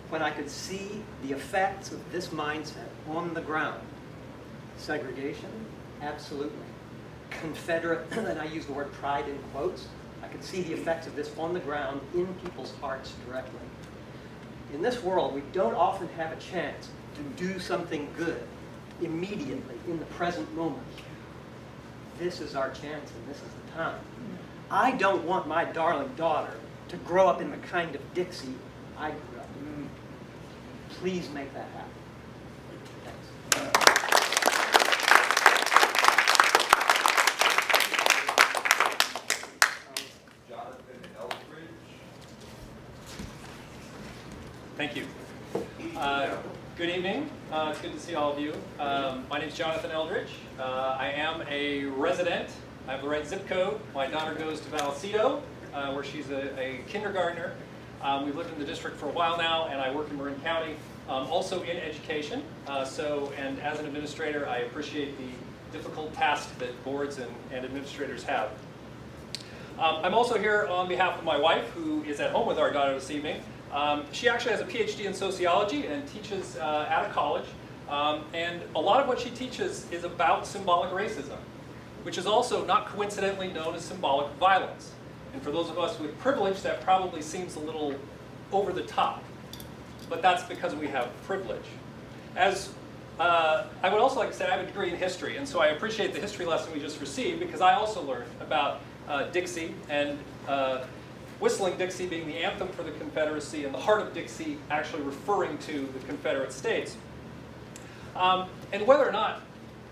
when I could see the effects of this mindset on the ground. Segregation, absolutely. Confederate, and I use the word pride in quotes, I could see the effects of this on the ground in people's hearts directly. In this world, we don't often have a chance to do something good immediately in the present moment. This is our chance, and this is the time. I don't want my darling daughter to grow up in the kind of Dixie I grew up in. Please make that happen. Thanks. Jonathan Eldridge. Thank you. Good evening. It's good to see all of you. My name is Jonathan Eldridge. I am a resident. I have the right zip code. My daughter goes to Vallecito, where she's a kindergartner. We've lived in the district for a while now, and I work in Marin County, also in education. And as an administrator, I appreciate the difficult task that boards and administrators have. I'm also here on behalf of my wife, who is at home with our daughter this evening. She actually has a PhD in sociology and teaches at a college. And a lot of what she teaches is about symbolic racism, which is also not coincidentally known as symbolic violence. And for those of us with privilege, that probably seems a little over the top. But that's because we have privilege. As I would also like to say, I have a degree in history, and so I appreciate the history lesson we just received, because I also learned about Dixie, and Whistling Dixie being the anthem for the Confederacy, and the heart of Dixie actually referring to the Confederate States. And whether or not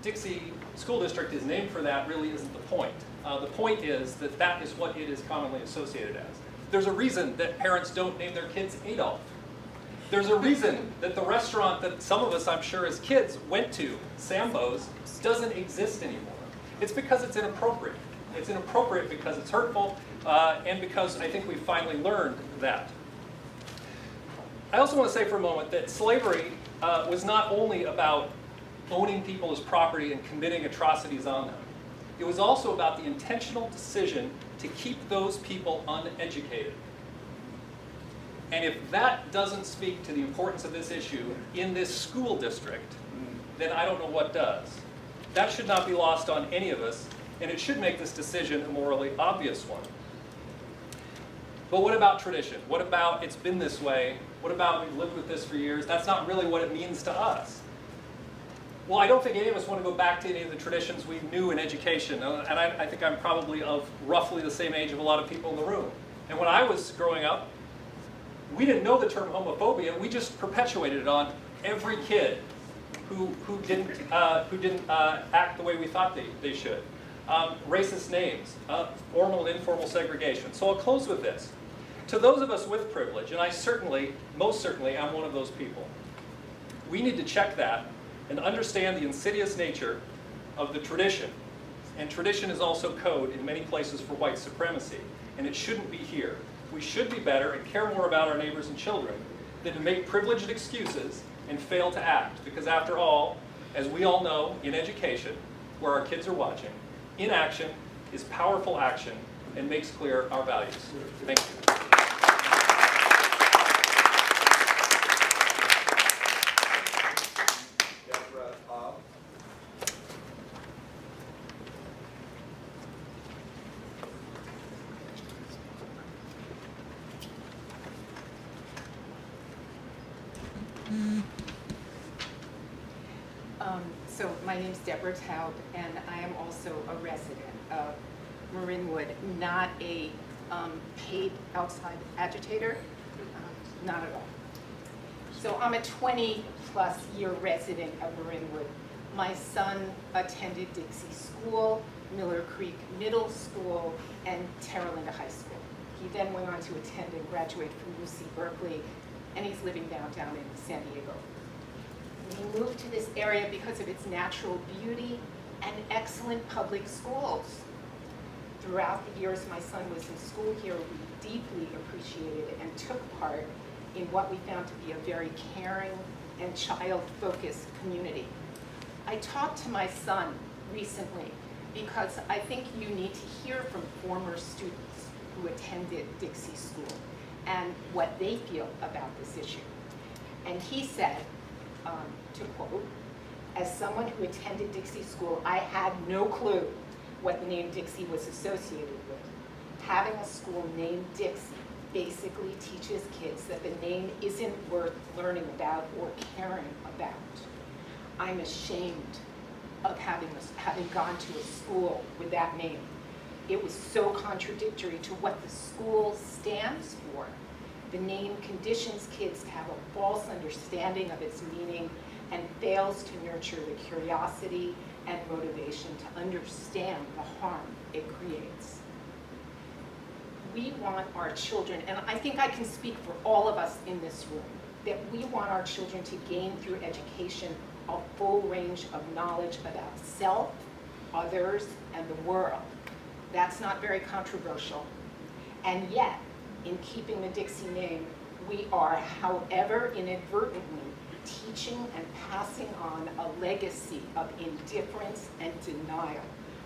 Dixie School District is named for that really isn't the point. The point is that that is what it is commonly associated as. There's a reason that parents don't name their kids Adolf. There's a reason that the restaurant that some of us, I'm sure, as kids went to, Sambo's, doesn't exist anymore. It's because it's inappropriate. It's inappropriate because it's hurtful, and because I think we finally learned that. I also want to say for a moment that slavery was not only about owning people as property and committing atrocities on them. It was also about the intentional decision to keep those people uneducated. And if that doesn't speak to the importance of this issue in this school district, then I don't know what does. That should not be lost on any of us, and it should make this decision a morally obvious one. But what about tradition? What about it's been this way? What about we've lived with this for years? That's not really what it means to us. Well, I don't think any of us want to go back to any of the traditions we knew in education, and I think I'm probably of roughly the same age of a lot of people in the room. And when I was growing up, we didn't know the term homophobia. We just perpetuated it on every kid who didn't act the way we thought they should. Racist names, formal and informal segregation. So I'll close with this. To those of us with privilege, and I certainly, most certainly, am one of those people, we need to check that and understand the insidious nature of the tradition. And tradition is also code in many places for white supremacy, and it shouldn't be here. We should be better and care more about our neighbors and children than to make privileged excuses and fail to act. Because after all, as we all know in education, where our kids are watching, inaction is powerful action and makes clear our values. Thank you. So my name's Deborah Taub, and I am also a resident of Marinwood, not a paid outside agitator, not at all. So I'm a 20-plus year resident of Marinwood. My son attended Dixie School, Miller Creek Middle School, and Terralinda High School. He then went on to attend and graduate from UC Berkeley, and he's living downtown in San Diego. We moved to this area because of its natural beauty and excellent public schools. Throughout the years my son was in school here, we deeply appreciated and took part in what we found to be a very caring and child-focused community. I talked to my son recently because I think you need to hear from former students who attended Dixie School and what they feel about this issue. And he said, to quote, "As someone who attended Dixie School, I had no clue what the name Dixie was associated with. Having a school named Dixie basically teaches kids that the name isn't worth learning about or caring about. I'm ashamed of having gone to a school with that name. It was so contradictory to what the school stands for. The name conditions kids to have a false understanding of its meaning and fails to nurture the curiosity and motivation to understand the harm it creates." We want our children, and I think I can speak for all of us in this room, that we want our children to gain through education a full range of knowledge about self, others, and the world. That's not very controversial. And yet, in keeping the Dixie name, we are, however inadvertently, teaching and passing on a legacy of indifference and denial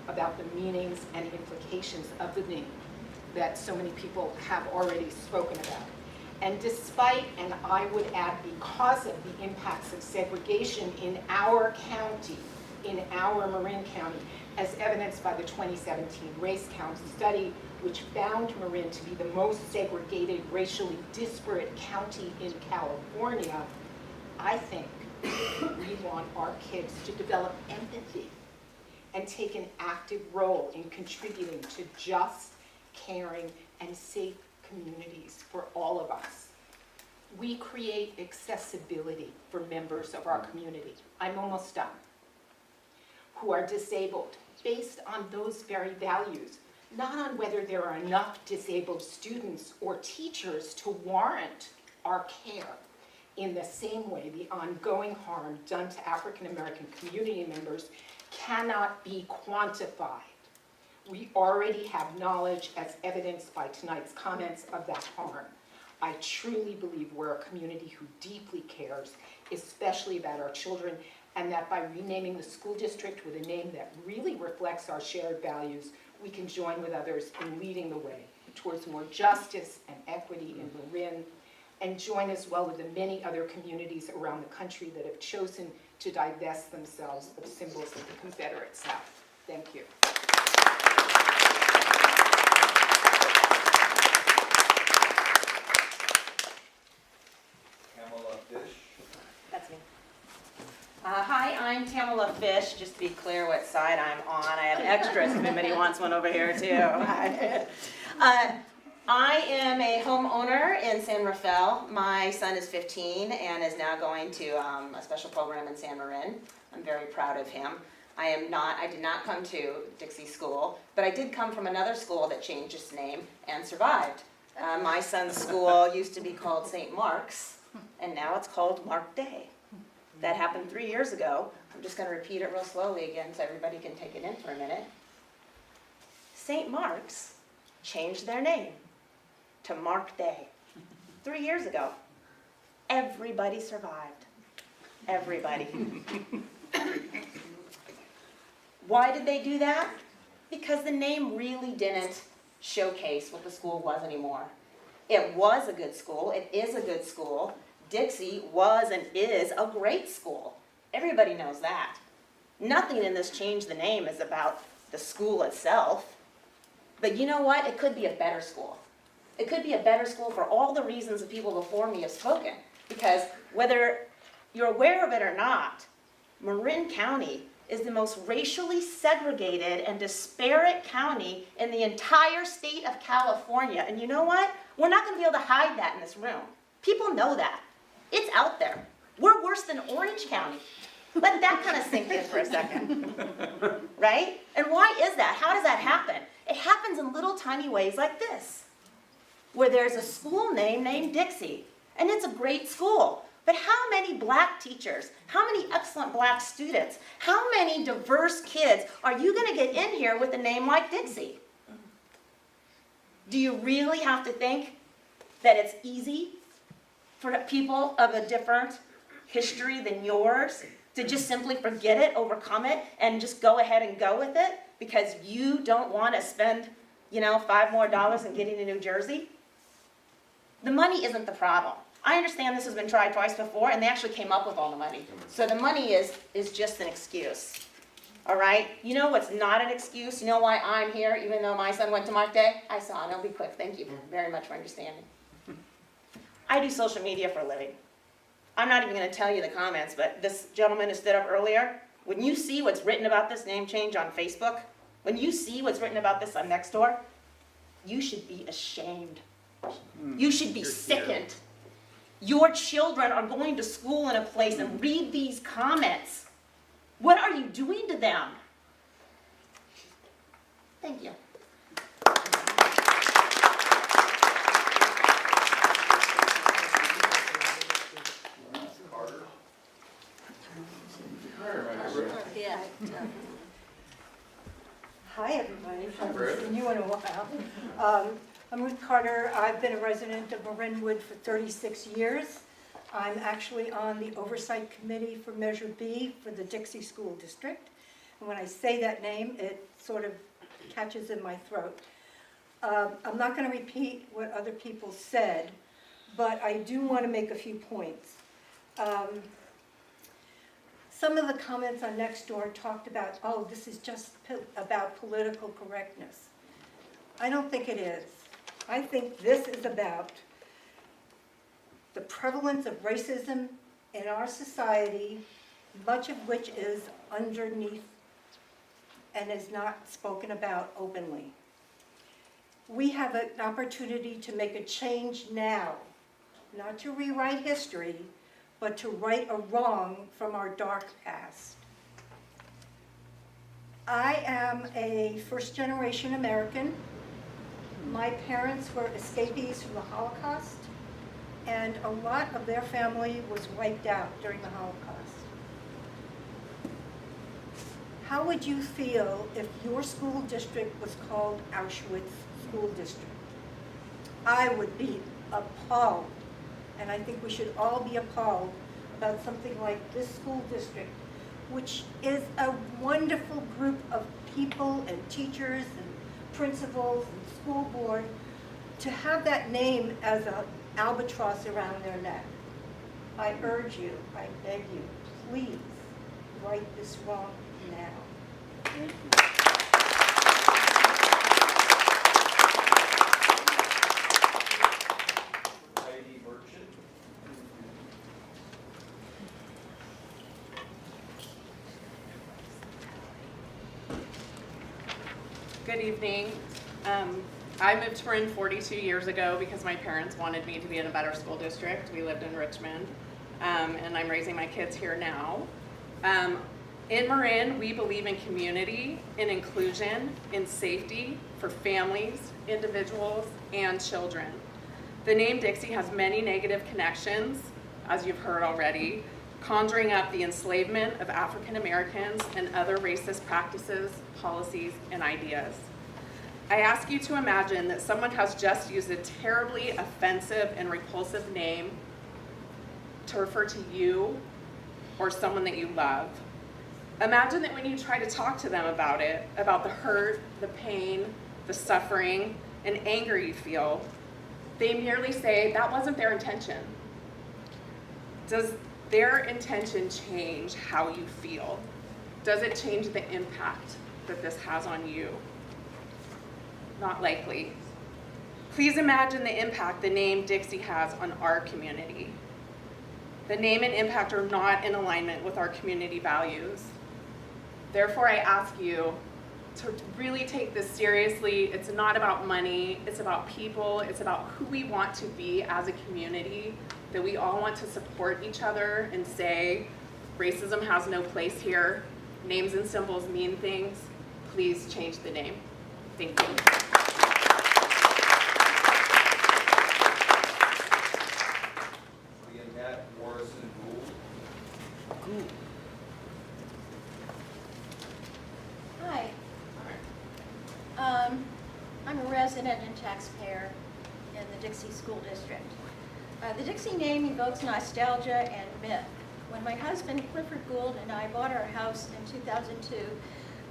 about the meanings and implications of the name that so many people have already spoken about. And despite, and I would add because of the impacts of segregation in our county, in our Marin County, as evidenced by the 2017 Race Count study, which found Marin to be the most segregated, racially disparate county in California, I think we want our kids to develop empathy and take an active role in contributing to just, caring, and safe communities for all of us. We create accessibility for members of our community, I'm almost done, who are disabled based on those very values, not on whether there are enough disabled students or teachers to warrant our care. In the same way, the ongoing harm done to African American community members cannot be quantified. We already have knowledge, as evidenced by tonight's comments, of that harm. I truly believe we're a community who deeply cares, especially about our children, and that by renaming the school district with a name that really reflects our shared values, we can join with others in leading the way towards more justice and equity in Marin, and join as well with the many other communities around the country that have chosen to divest themselves of symbols of the Confederate South. Thank you. That's me. Hi, I'm Tamala Fish. Just to be clear what side I'm on. I have extras if anybody wants one over here too. I am a homeowner in San Rafael. My son is 15 and is now going to a special program in San Marin. I'm very proud of him. I did not come to Dixie School, but I did come from another school that changed its name and survived. My son's school used to be called St. Mark's, and now it's called Mark Day. That happened 3 years ago. I'm just going to repeat it real slowly again so everybody can take it in for a minute. St. Mark's changed their name to Mark Day 3 years ago. Everybody survived. Everybody. Why did they do that? Because the name really didn't showcase what the school was anymore. It was a good school. It is a good school. Dixie was and is a great school. Everybody knows that. Nothing in this change the name is about the school itself. But you know what? It could be a better school. It could be a better school for all the reasons the people before me have spoken. Because whether you're aware of it or not, Marin County is the most racially segregated and disparate county in the entire state of California. And you know what? We're not going to be able to hide that in this room. People know that. It's out there. We're worse than Orange County. Let that kind of sink in for a second. Right? And why is that? How does that happen? It happens in little tiny ways like this, where there's a school name named Dixie, and it's a great school. But how many black teachers, how many excellent black students, how many diverse kids are you going to get in here with a name like Dixie? Do you really have to think that it's easy for people of a different history than yours to just simply forget it, overcome it, and just go ahead and go with it because you don't want to spend, $5 more in getting to New Jersey? The money isn't the problem. I understand this has been tried twice before, and they actually came up with all the money. So the money is just an excuse. All right? You know what's not an excuse? You know why I'm here, even though my son went to Mark Day? I saw it. I'll be quick. Thank you very much for understanding. I do social media for a living. I'm not even going to tell you the comments, but this gentleman who stood up earlier, when you see what's written about this name change on Facebook, when you see what's written about this on Nextdoor, you should be ashamed. You should be sickened. Your children are going to school in a place and read these comments. What are you doing to them? Thank you. Yeah. Hi, everybody. I haven't seen you in a while. I'm Ruth Carter. I've been a resident of Marinwood for 36 years. I'm actually on the Oversight Committee for Measure B for the Dixie School District. And when I say that name, it sort of catches in my throat. I'm not going to repeat what other people said, but I do want to make a few points. Some of the comments on Nextdoor talked about, oh, this is just about political correctness. I don't think it is. I think this is about the prevalence of racism in our society, much of which is underneath and is not spoken about openly. We have an opportunity to make a change now, not to rewrite history, but to right a wrong from our dark past. I am a first-generation American. My parents were escapees from the Holocaust. and a lot of their family was wiped out during the Holocaust. How would you feel if your school district was called Auschwitz School District? I would be appalled, and I think we should all be appalled about something like this school district, which is a wonderful group of people and teachers and principals and school board, to have that name as an albatross around their neck. I urge you, I beg you, please right this wrong now. Thank you. Good evening. I moved to Marin 42 years ago because my parents wanted me to be in a better school district. We lived in Richmond, and I'm raising my kids here now. In Marin, we believe in community, in inclusion, in safety for families, individuals, and children. The name Dixie has many negative connections, as you've heard already, conjuring up the enslavement of African Americans and other racist practices, policies, and ideas. I ask you to imagine that someone has just used a terribly offensive and repulsive name to refer to you or someone that you love. Imagine that when you try to talk to them about it, about the hurt, the pain, the suffering, and anger you feel, they merely say that wasn't their intention. Does their intention change how you feel? Does it change the impact that this has on you? Not likely. Please imagine the impact the name Dixie has on our community. The name and impact are not in alignment with our community values. Therefore, I ask you to really take this seriously. It's not about money, it's about people, it's about who we want to be as a community, that we all want to support each other and say, racism has no place here, names and symbols mean things, please change the name. Thank you. Hi. I'm a resident and taxpayer in the Dixie School District. The Dixie name evokes nostalgia and myth. When my husband Clifford Gould and I bought our house in 2002,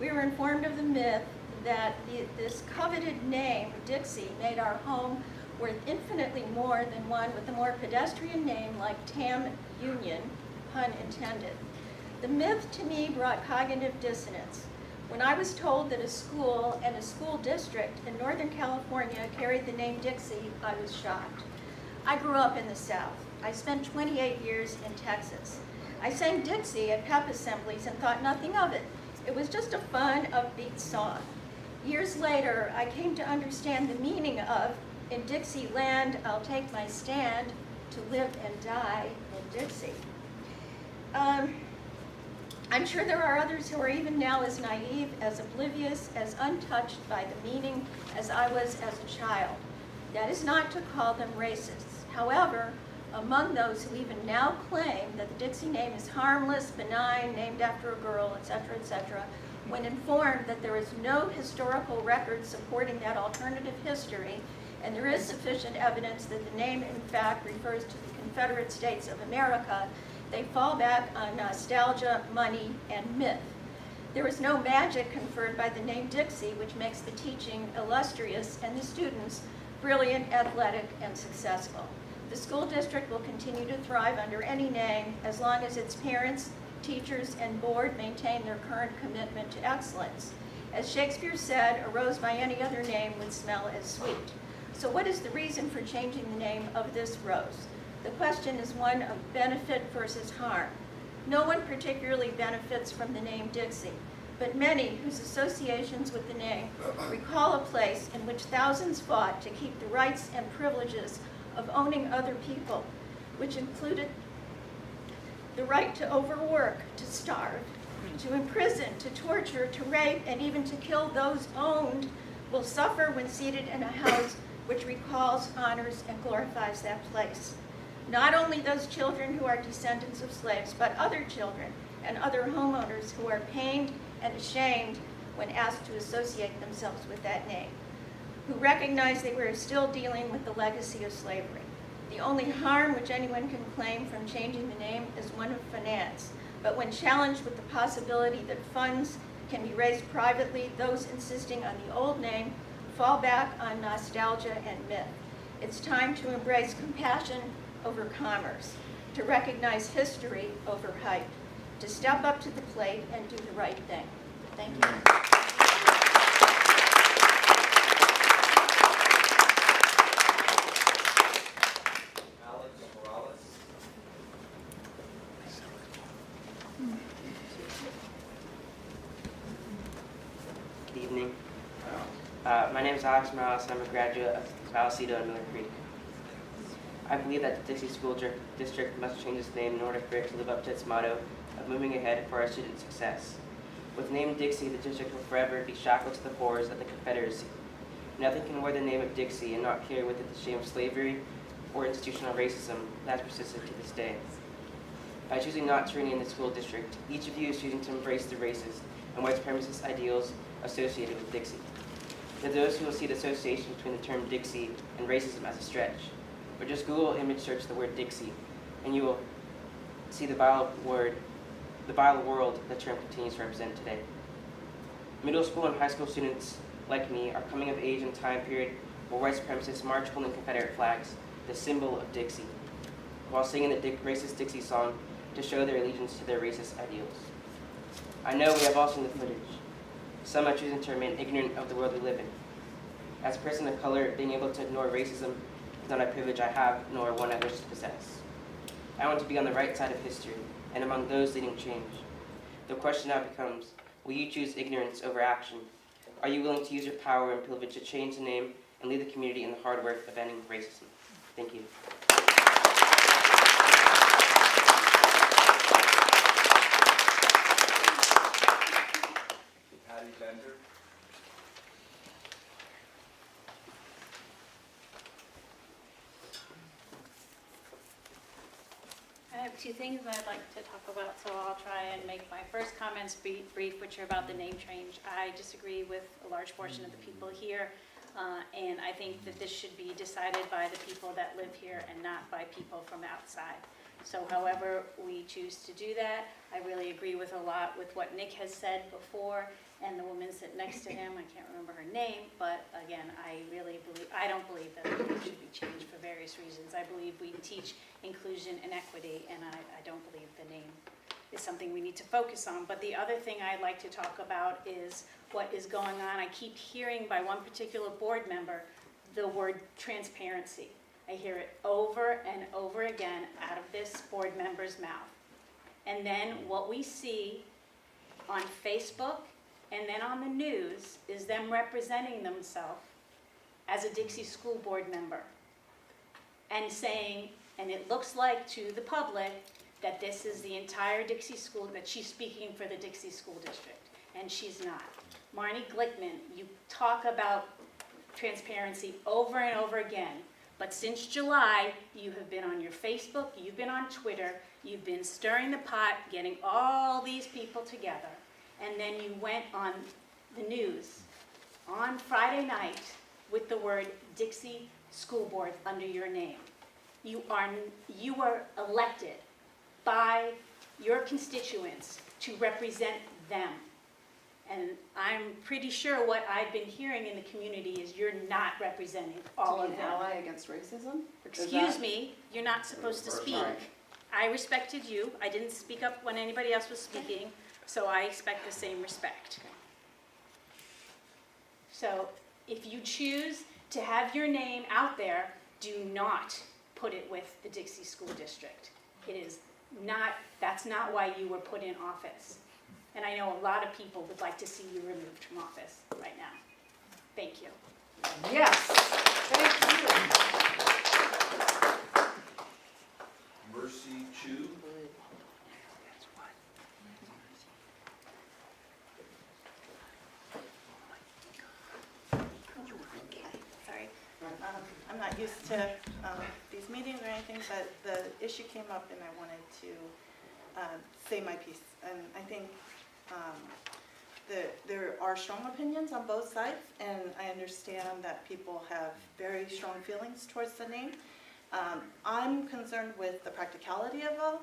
we were informed of the myth that this coveted name, Dixie, made our home worth infinitely more than one with a more pedestrian name like Tam Union, pun intended. The myth to me brought cognitive dissonance. When I was told that a school and a school district in Northern California carried the name Dixie, I was shocked. I grew up in the South. I spent 28 years in Texas. I sang Dixie at pep assemblies and thought nothing of it. It was just a fun, upbeat song. Years later, I came to understand the meaning of, in Dixie land, I'll take my stand to live and die in Dixie. I'm sure there are others who are even now as naive, as oblivious, as untouched by the meaning as I was as a child. That is not to call them racists. However, among those who even now claim that the Dixie name is harmless, benign, named after a girl, etc., when informed that there is no historical record supporting that alternative history, and there is sufficient evidence that the name in fact refers to the Confederate States of America, they fall back on nostalgia, money, and myth. There is no magic conferred by the name Dixie, which makes the teaching illustrious and the students brilliant, athletic, and successful. The school district will continue to thrive under any name as long as its parents, teachers, and board maintain their current commitment to excellence. As Shakespeare said, a rose by any other name would smell as sweet. So what is the reason for changing the name of this rose? The question is one of benefit versus harm. No one particularly benefits from the name Dixie, but many whose associations with the name recall a place in which thousands fought to keep the rights and privileges of owning other people, which included the right to overwork, to starve, to imprison, to torture, to rape, and even to kill those owned, will suffer when seated in a house which recalls, honors, and glorifies that place. Not only those children who are descendants of slaves, but other children and other homeowners who are pained and ashamed when asked to associate themselves with that name, who recognize they were still dealing with the legacy of slavery. The only harm which anyone can claim from changing the name is one of finance, but when challenged with the possibility that funds can be raised privately, those insisting on the old name fall back on nostalgia and myth. It's time to embrace compassion over commerce, to recognize history over hype, to step up to the plate and do the right thing. Thank you. Good evening. My name is Alex Morales. I'm a graduate of Vallecito and Miller Creek. I believe that the Dixie School District must change its name in order for it to live up to its motto of moving ahead for our student success. With the name Dixie, the district will forever be shackled to the horrors of the Confederacy. Nothing can wear the name of Dixie and not carry with it the shame of slavery or institutional racism that has persisted to this day. By choosing not to rename the school district, each of you is choosing to embrace the racist and white supremacist ideals associated with Dixie. To those who will see the association between the term Dixie and racism as a stretch, or just Google image search the word Dixie, and you will see the vile world the term continues to represent today. Middle school and high school students like me are coming of age in a time period where white supremacists march holding Confederate flags, the symbol of Dixie, while singing the racist Dixie song to show their allegiance to their racist ideals. I know we have all seen the footage. Some are choosing to remain ignorant of the world we live in. As a person of color, being able to ignore racism is not a privilege I have, nor one I wish to possess. I want to be on the right side of history, and among those leading change. The question now becomes, will you choose ignorance over action? Are you willing to use your power and privilege to change the name and lead the community in the hard work of ending racism? Thank you. Patty Bender. I have two things I'd like to talk about, so I'll try and make my first comments brief, which are about the name change. I disagree with a large portion of the people here, and I think that this should be decided by the people that live here and not by people from outside. So however we choose to do that, I really agree with a lot with what Nick has said before, and the woman sitting next to him, I can't remember her name, but again, I don't believe that the name should be changed for various reasons. I believe we teach inclusion and equity, and I don't believe the name is something we need to focus on. But the other thing I'd like to talk about is what is going on. I keep hearing by one particular board member the word transparency. I hear it over and over again out of this board member's mouth. And then what we see on Facebook and then on the news is them representing themselves as a Dixie School Board member and saying, and it looks like to the public, that this is the entire Dixie School, that she's speaking for the Dixie School District, and she's not. Marnie Glickman, you talk about transparency over and over again, but since July, you have been on your Facebook, you've been on Twitter, you've been stirring the pot, getting all these people together, and then you went on the news on Friday night with the word Dixie School Board under your name. You were elected by your constituents to represent them. And I'm pretty sure what I've been hearing in the community is you're not representing all of them. To be an ally against racism? Excuse me, you're not supposed to speak. Sorry. I respected you. I didn't speak up when anybody else was speaking, so I expect the same respect. So if you choose to have your name out there, do not put it with the Dixie School District. It is not, that's not why you were put in office. And I know a lot of people would like to see you removed from office right now. Thank you. Yes, thank you. Mercy Chu. Sorry, I'm not used to these these meetings or anything, but the issue came up and I wanted to say my piece. And I think there are strong opinions on both sides, and I understand that people have very strong feelings towards the name. I'm concerned with the practicality of it all.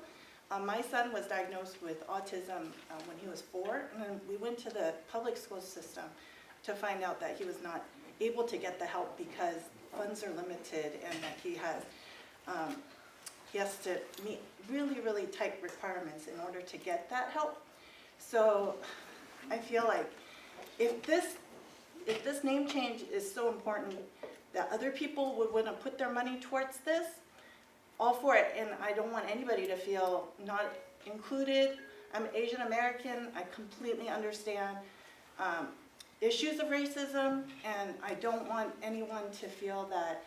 My son was diagnosed with autism when he was 4, and we went to the public school system to find out that he was not able to get the help because funds are limited and that he has to meet really, really tight requirements in order to get that help. So I feel like if this name change is so important that other people would want to put their money towards this, all for it. And I don't want anybody to feel not included. I'm Asian American. I completely understand issues of racism, and I don't want anyone to feel that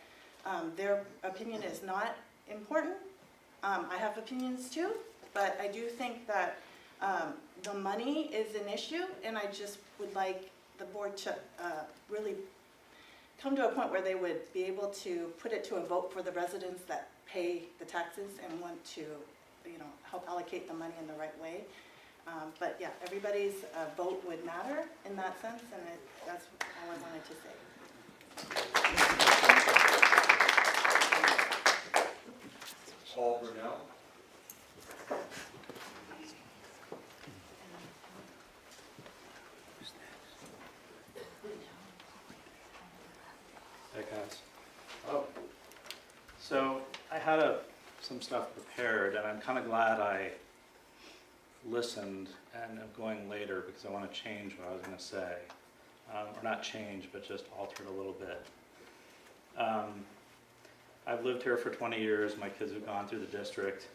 their opinion is not important. I have opinions too, but I do think that the money is an issue, and I just would like the board to really come to a point where they would be able to put it to a vote for the residents that pay the taxes and want to, help allocate the money in the right way. But yeah, everybody's vote would matter in that sense, and that's all I wanted to say. Paul Brunel. Hey guys. So I had some stuff prepared, and I'm kind of glad I listened and am going later because I want to change what I was going to say. Or not change, but just alter it a little bit. I've lived here for 20 years. My kids have gone through the district.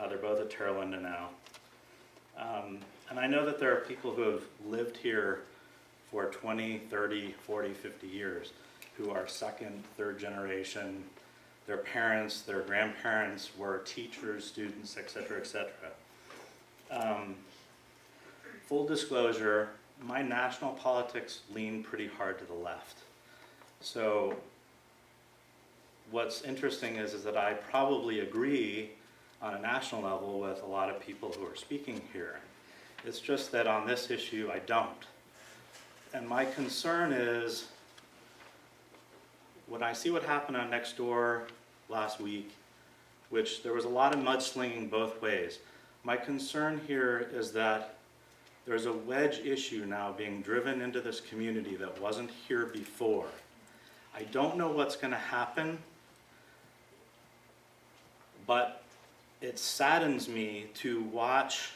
They're both at Terralinda now. And I know that there are people who have lived here for 20, 30, 40, 50 years who are second, third generation. Their parents, their grandparents were teachers, students, et cetera, et cetera. Full disclosure, my national politics lean pretty hard to the left. So what's interesting is that I probably agree on a national level with a lot of people who are speaking here. It's just that on this issue, I don't. And my concern is, when I see what happened on Nextdoor last week, which there was a lot of mudslinging both ways, my concern here is that there's a wedge issue now being driven into this community that wasn't here before. I don't know what's going to happen, but it saddens me to watch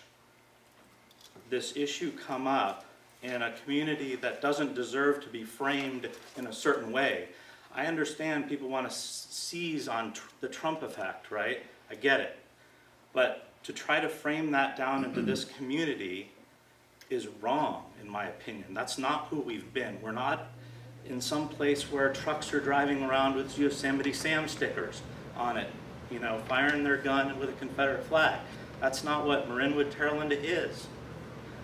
this issue come up in a community that doesn't deserve to be framed in a certain way. I understand people want to seize on the Trump effect, right? I get it. But to try to frame that down into this community is wrong, in my opinion. That's not who we've been. We're not in some place where trucks are driving around with Yosemite Sam stickers on it, firing their gun with a Confederate flag. That's not what Marinwood Terralinda is.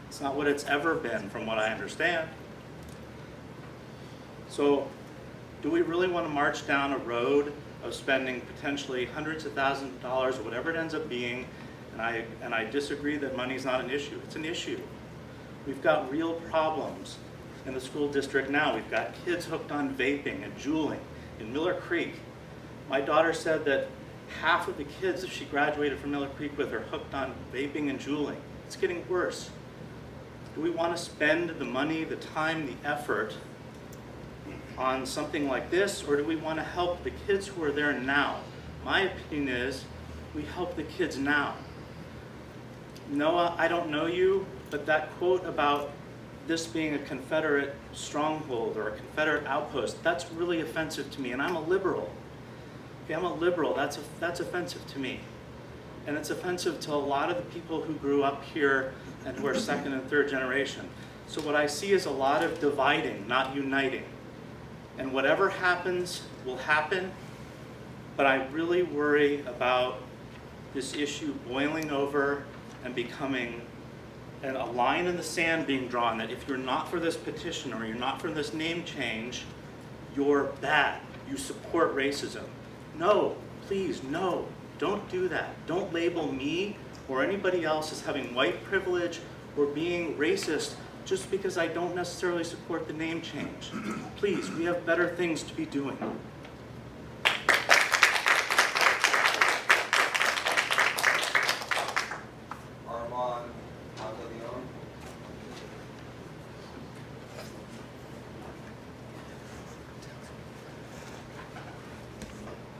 It's not what it's ever been, from what I understand. So, do we really want to march down a road of spending potentially hundreds of thousands of dollars, or whatever it ends up being? And I disagree that money's not an issue. It's an issue. We've got real problems in the school district now. We've got kids hooked on vaping and juuling in Miller Creek. My daughter said that half of the kids that she graduated from Miller Creek with are hooked on vaping and juuling. It's getting worse. Do we want to spend the money, the time, the effort on something like this, or do we want to help the kids who are there now? My opinion is we help the kids now. Noah, I don't know you, but that quote about this being a Confederate stronghold or a Confederate outpost, that's really offensive to me, and I'm a liberal. Okay, I'm a liberal, that's offensive to me. And it's offensive to a lot of the people who grew up here and who are second and third generation. So what I see is a lot of dividing, not uniting. And whatever happens will happen, but I really worry about this issue boiling over and becoming a line in the sand being drawn that if you're not for this petition or you're not for this name change, you're bad. You support racism. No, Please, no, don't do that. Don't label me or anybody else as having white privilege or being racist just because I don't necessarily support the name change. Please, we have better things to be doing.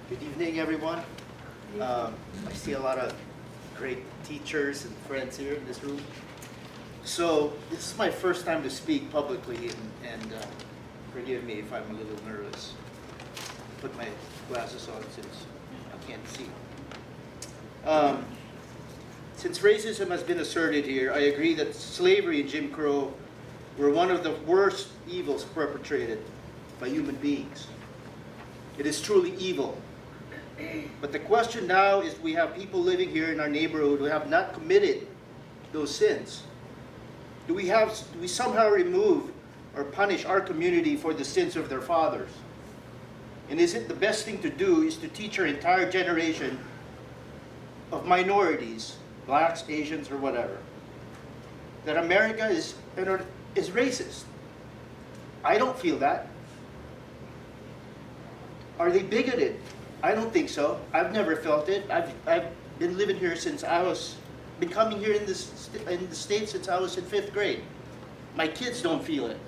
Good evening, everyone. I see a lot of great teachers and friends here in this room. So this is my first time to speak publicly, and forgive me if I'm a little nervous. Put my glasses on since I can't see. Since racism has been asserted here, I agree that slavery and Jim Crow were one of the worst evils perpetrated by human beings. It is truly evil. But the question now is, we have people living here in our neighborhood who have not committed those sins. Do we somehow remove or punish our community for the sins of their fathers? And is it the best thing to do is to teach our entire generation of minorities, blacks, Asians, or whatever, that America is racist? I don't feel that. Are they bigoted? I don't think so. I've never felt it. I've been living here since been coming here in the States since I was in 5th grade. My kids don't feel it.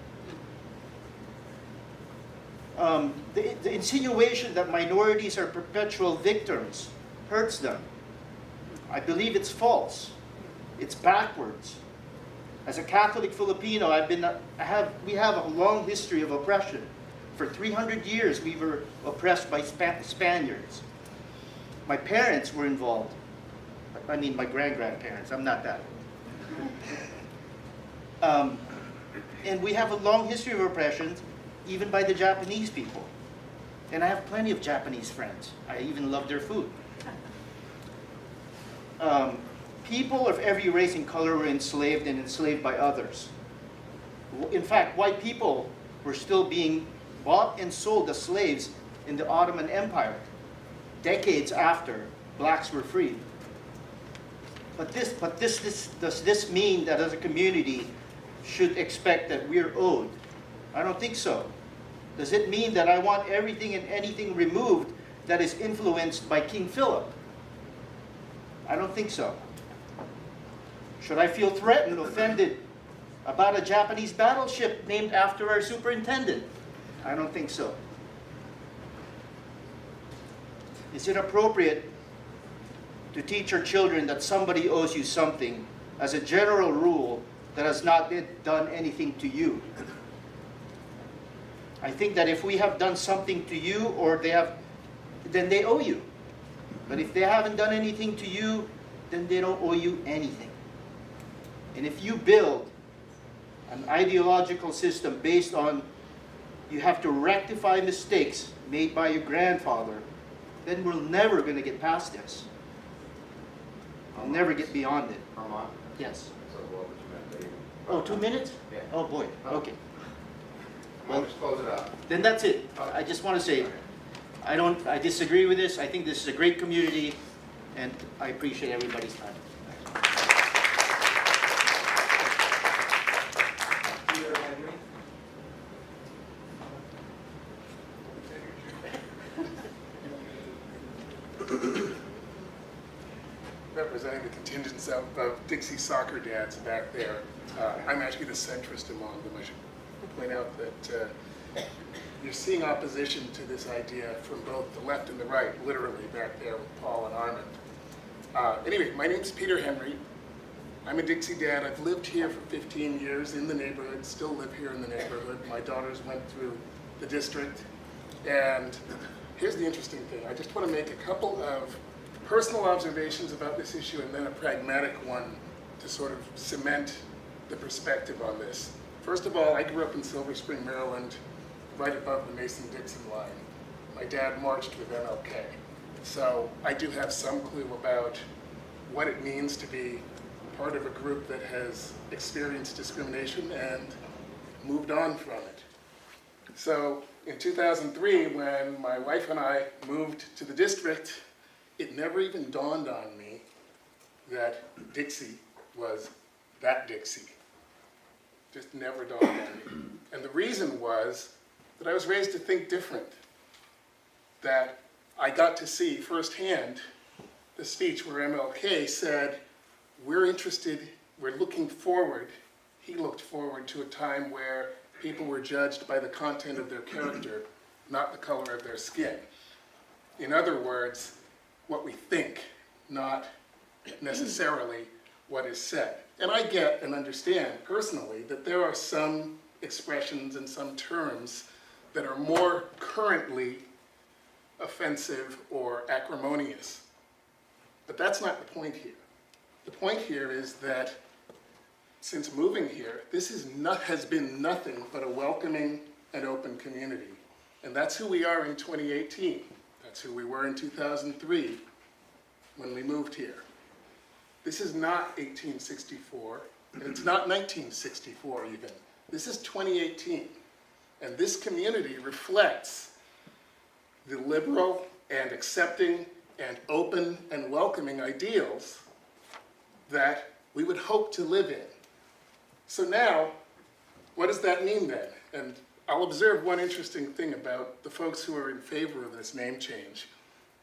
The insinuation that minorities are perpetual victims hurts them. I believe it's false. It's backwards. As a Catholic Filipino, we have a long history of oppression. For 300 years, we were oppressed by Spaniards. My parents were involved. I mean, my grand-grandparents. I'm not that old. And we have a long history of oppression, even by the Japanese people. And I have plenty of Japanese friends. I even love their food. People of every race and color were enslaved and enslaved by others. In fact, white people were still being bought and sold as slaves in the Ottoman Empire, decades after blacks were freed. Does this mean that as a community should expect that we're owed? I don't think so. Does it mean that I want everything and anything removed that is influenced by King Philip? I don't think so. Should I feel threatened, offended about a Japanese battleship named after our superintendent? I don't think so. Is it appropriate to teach our children that somebody owes you something as a general rule that has not done anything to you? I think that if we have done something to you, then they owe you. But if they haven't done anything to you, then they don't owe you anything. And if you build an ideological system based on you have to rectify mistakes made by your grandfather, then we're never going to get past this. I'll never get beyond it. Yes. Oh, 2 minutes? Yeah. Oh boy, okay. Well, just close it up. Then that's it. I just want to say, I disagree with this. I think this is a great community, and I appreciate everybody's time. Representing the contingents of Dixie soccer dads back there. I'm actually the centrist among them. I should point out that you're seeing opposition to this idea from both the left and the right, literally back there with Paul and Armand. Anyway, my name's Peter Henry. I'm a Dixie dad. I've lived here for 15 years in the neighborhood, still live here in the neighborhood. My daughters went through the district. And here's the interesting thing. I just want to make a couple of personal observations about this issue and then a pragmatic one to sort of cement the perspective on this. First of all, I grew up in Silver Spring, Maryland, right above the Mason-Dixon line. My dad marched with MLK. So I do have some clue about what it means to be part of a group that has experienced discrimination and moved on from it. So in 2003, when my wife and I moved to the district, it never even dawned on me that Dixie was that Dixie. Just never dawned on me. And the reason was that I was raised to think different. That I got to see firsthand the speech where MLK said, we're looking forward, he looked forward to a time where people were judged by the content of their character, not the color of their skin. In other words, what we think, not necessarily what is said. And I get and understand personally that there are some expressions and some terms that are more currently offensive or acrimonious. But that's not the point here. The point here is that since moving here, this has been nothing but a welcoming and open community. And that's who we are in 2018. That's who we were in 2003 when we moved here. This is not 1864, and it's not 1964 even. This is 2018. And this community reflects the liberal and accepting and open and welcoming ideals that we would hope to live in. So now, what does that mean then? And I'll observe one interesting thing about the folks who are in favor of this name change.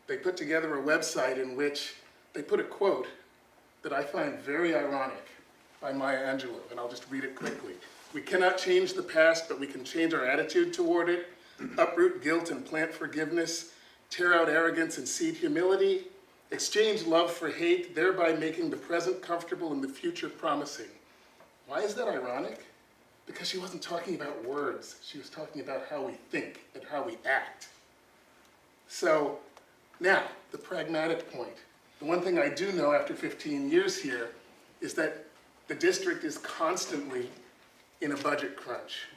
They put together a website in which they put a quote that I find very ironic by Maya Angelou, and I'll just read it quickly. "We cannot change the past, but we can change our attitude toward it, uproot guilt and plant forgiveness, tear out arrogance and seed humility, exchange love for hate, thereby making the present comfortable and the future promising." Why is that ironic? Because she wasn't talking about words. She was talking about how we think and how we act. So now, the pragmatic point. The one thing I do know after 15 years here is that the district is constantly in a budget crunch.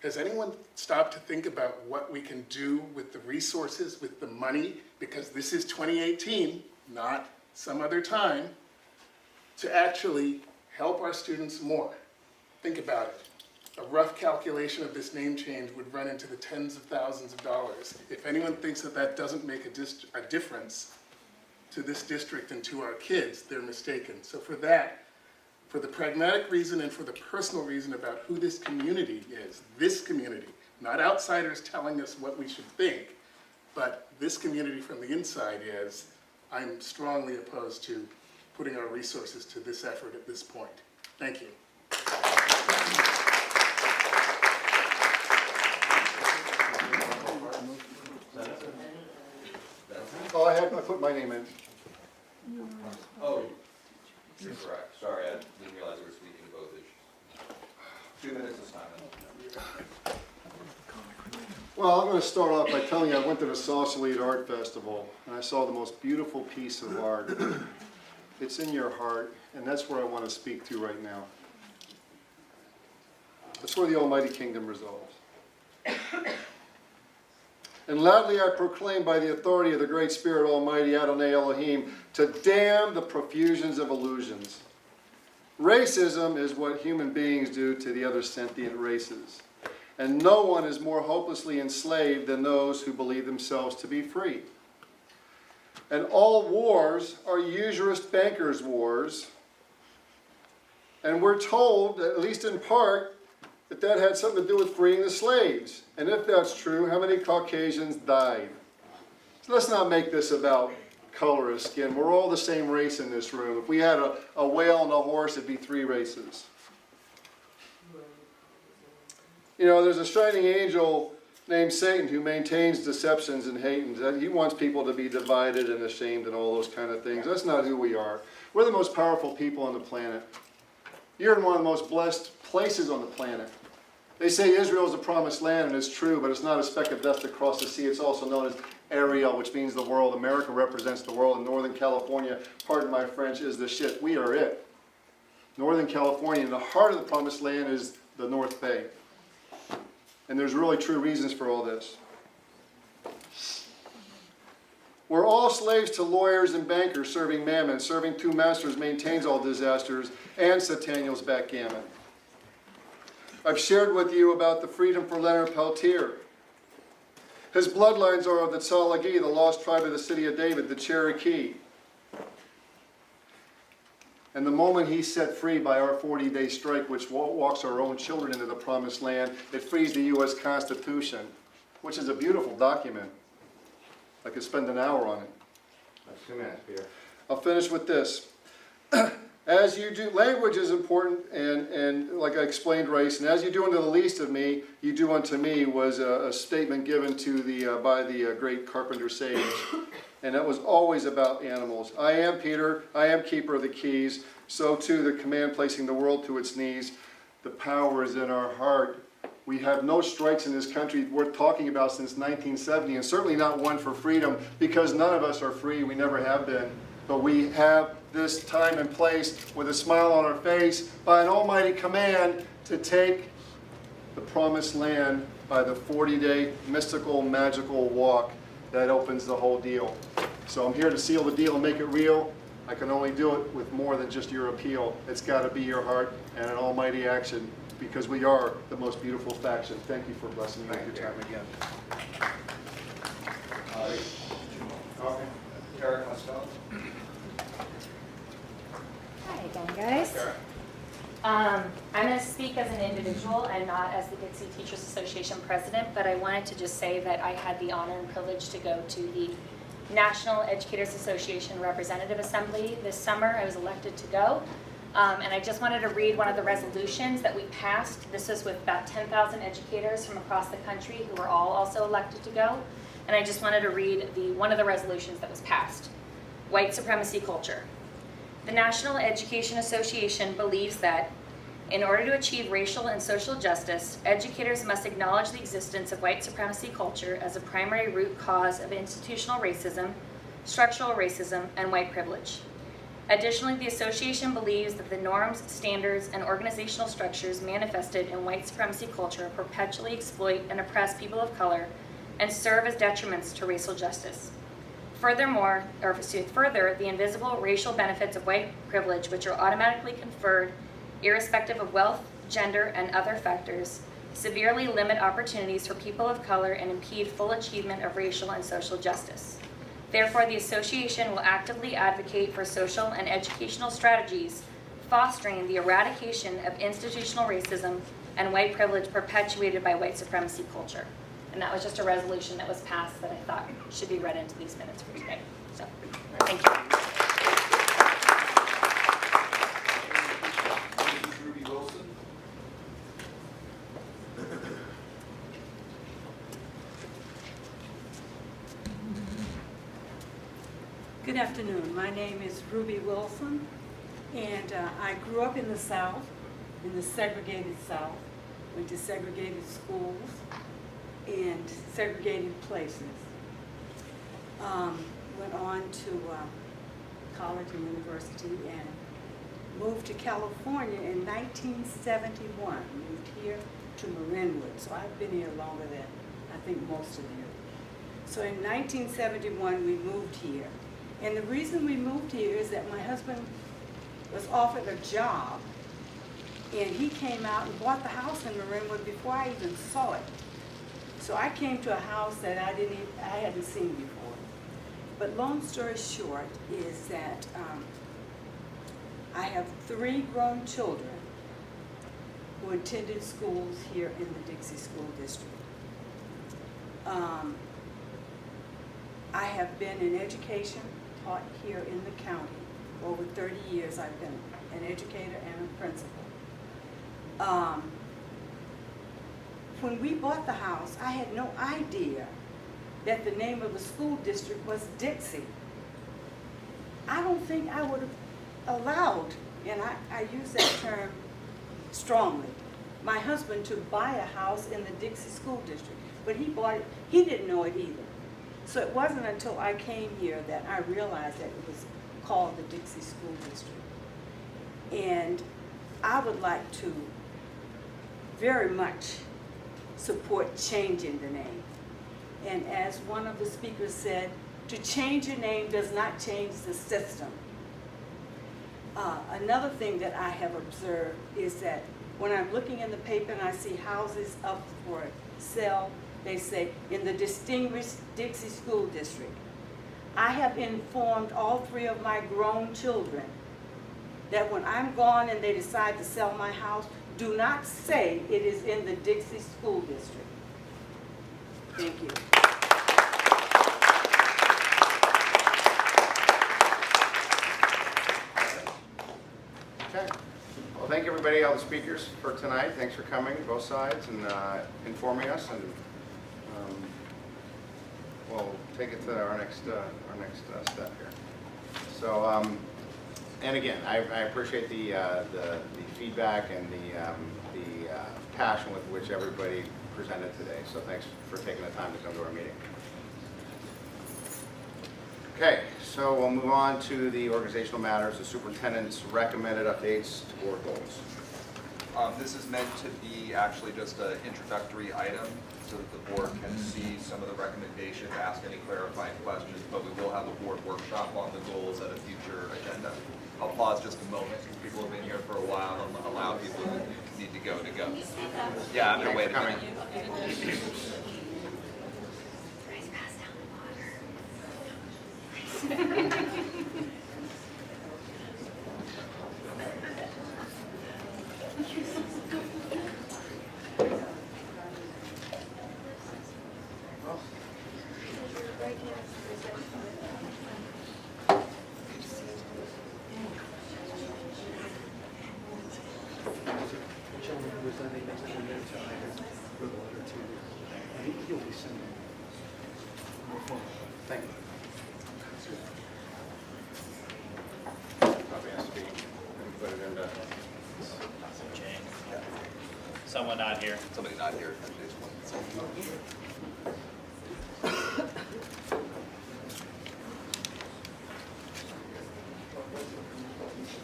Has anyone stopped to think about what we can do with the resources, with the money, because this is 2018, not some other time, to actually help our students more? Think about it. A rough calculation of this name change would run into the tens of thousands of dollars. If anyone thinks that that doesn't make a difference to this district and to our kids, they're mistaken. So for that, for the pragmatic reason and for the personal reason about who this community is, this community, not outsiders telling us what we should think, but this community from the inside is, I'm strongly opposed to putting our resources to this effort at this point. Thank you. Oh, I put my name in. Oh, you're correct. Sorry, I didn't realize we were speaking to both issues. 2 minutes this time. Well, I'm going to start off by telling you I went to the Sausalito Art Festival, and I saw the most beautiful piece of art. It's in your heart, and that's where I want to speak to right now. That's where the Almighty Kingdom resides. And loudly I proclaim by the authority of the Great Spirit Almighty Adonai Elohim to damn the profusions of illusions. Racism is what human beings do to the other sentient races. And no one is more hopelessly enslaved than those who believe themselves to be free. And all wars are usurious bankers' wars. And we're told, at least in part, that that had something to do with freeing the slaves. And if that's true, how many Caucasians died? So let's not make this about color of skin. We're all the same race in this room. If we had a whale and a horse, it'd be 3 races. You know, there's a shining angel named Satan who maintains deceptions and hatings. He wants people to be divided and ashamed and all those kind of things. That's not who we are. We're the most powerful people on the planet. You're in one of the most blessed places on the planet. They say Israel is the promised land, and it's true, but it's not a speck of dust across the sea. It's also known as Ariel, which means the world. America represents the world, and Northern California, pardon my French, is the shit. We are it. Northern California, in the heart of the promised land, is the North Bay. And there's really true reasons for all this. We're all slaves to lawyers and bankers serving mammon. Serving 2 masters maintains all disasters and Sataniel's backgammon. I've shared with you about the freedom for Leonard Peltier. His bloodlines are of the Tsalagi, the lost tribe of the city of David, the Cherokee. And the moment he's set free by our 40-day strike, which walks our own children into the promised land, it frees the U.S. Constitution, which is a beautiful document. I could spend an hour on it. That's 2 minutes, Peter. I'll finish with this. As you do, language is important, and like I explained, Race, and as you do unto the least of me, you do unto me, was a statement given to by the great carpenter sage. And that was always about animals. I am Peter, I am keeper of the keys. So too the command placing the world to its knees. The power is in our heart. We have no strikes in this country worth talking about since 1970, and certainly not one for freedom, because none of us are free, we never have been. But we have this time and place with a smile on our face by an almighty command to take the promised land by the 40-day mystical, magical walk that opens the whole deal. So I'm here to seal the deal and make it real. I can only do it with more than just your appeal. It's got to be your heart and an almighty action, because we are the most beautiful faction. Thank you for blessing me with your time again. Hi again, guys. I'm going to speak as an individual and not as the Dixie Teachers Association president, but I wanted to just say that I had the honor and privilege to go to the National Educators Association Representative Assembly this summer. I was elected to go. And I just wanted to read one of the resolutions that we passed. This was with about 10,000 educators from across the country who were all also elected to go. And I just wanted to read one of the resolutions that was passed. White supremacy culture. The National Education Association believes that in order to achieve racial and social justice, educators must acknowledge the existence of white supremacy culture as a primary root cause of institutional racism, structural racism, and white privilege. Additionally, the association believes that the norms, standards, and organizational structures manifested in white supremacy culture perpetually exploit and oppress people of color and serve as detriments to racial justice. Further, the invisible racial benefits of white privilege, which are automatically conferred irrespective of wealth, gender, and other factors, severely limit opportunities for people of color and impede full achievement of racial and social justice. Therefore, the association will actively advocate for social and educational strategies fostering the eradication of institutional racism and white privilege perpetuated by white supremacy culture. And that was just a resolution that was passed that I thought should be read into these minutes for today. So, thank you. Good afternoon. My name is Ruby Wilson, and I grew up in the South, in the segregated South, went to segregated schools and segregated places. Went on to college and university and moved to California in 1971. Moved here to Marinwood, so I've been here longer than I think most of you. So in 1971 we moved here. And the reason we moved here is that my husband was offered a job, and he came out and bought the house in Marinwood before I even saw it. So I came to a house that I hadn't seen before. But long story short is that I have 3 grown children who attended schools here in the Dixie School District. I have been in education, taught here in the county. For over 30 years I've been an educator and a principal. When we bought the house, I had no idea that the name of the school district was Dixie. I don't think I would have allowed, and I use that term strongly, my husband to buy a house in the Dixie School District. But he bought it, he didn't know it either. So it wasn't until I came here that I realized that it was called the Dixie School District. And I would like to very much support changing the name. And as one of the speakers said, to change your name does not change the system. Another thing that I have observed is that when I'm looking in the paper and I see houses up for sale they say, in the distinguished Dixie School District. I have informed all 3 of my grown children that when I'm gone and they decide to sell my house, do not say it is in the Dixie School District. Thank you. Okay. Well, thank everybody, all the speakers for tonight. Thanks for coming, both sides, and informing us. And we'll take it to our next step here. So, and again, I appreciate the feedback and the passion with which everybody presented today. So thanks for taking the time to come to our meeting. Okay, so we'll move on to the organizational matters, the superintendent's recommended updates to board goals. This is meant to be actually just an introductory item so that the board can see some of the recommendations, ask any clarifying questions, but we will have a board workshop on the goals at a future agenda. I'll pause just a moment. People have been here for a while and allow people who need to go. Yeah, I'm going to wait a minute. Thank you. Probably has to be put it into. Someone not here. Somebody not here.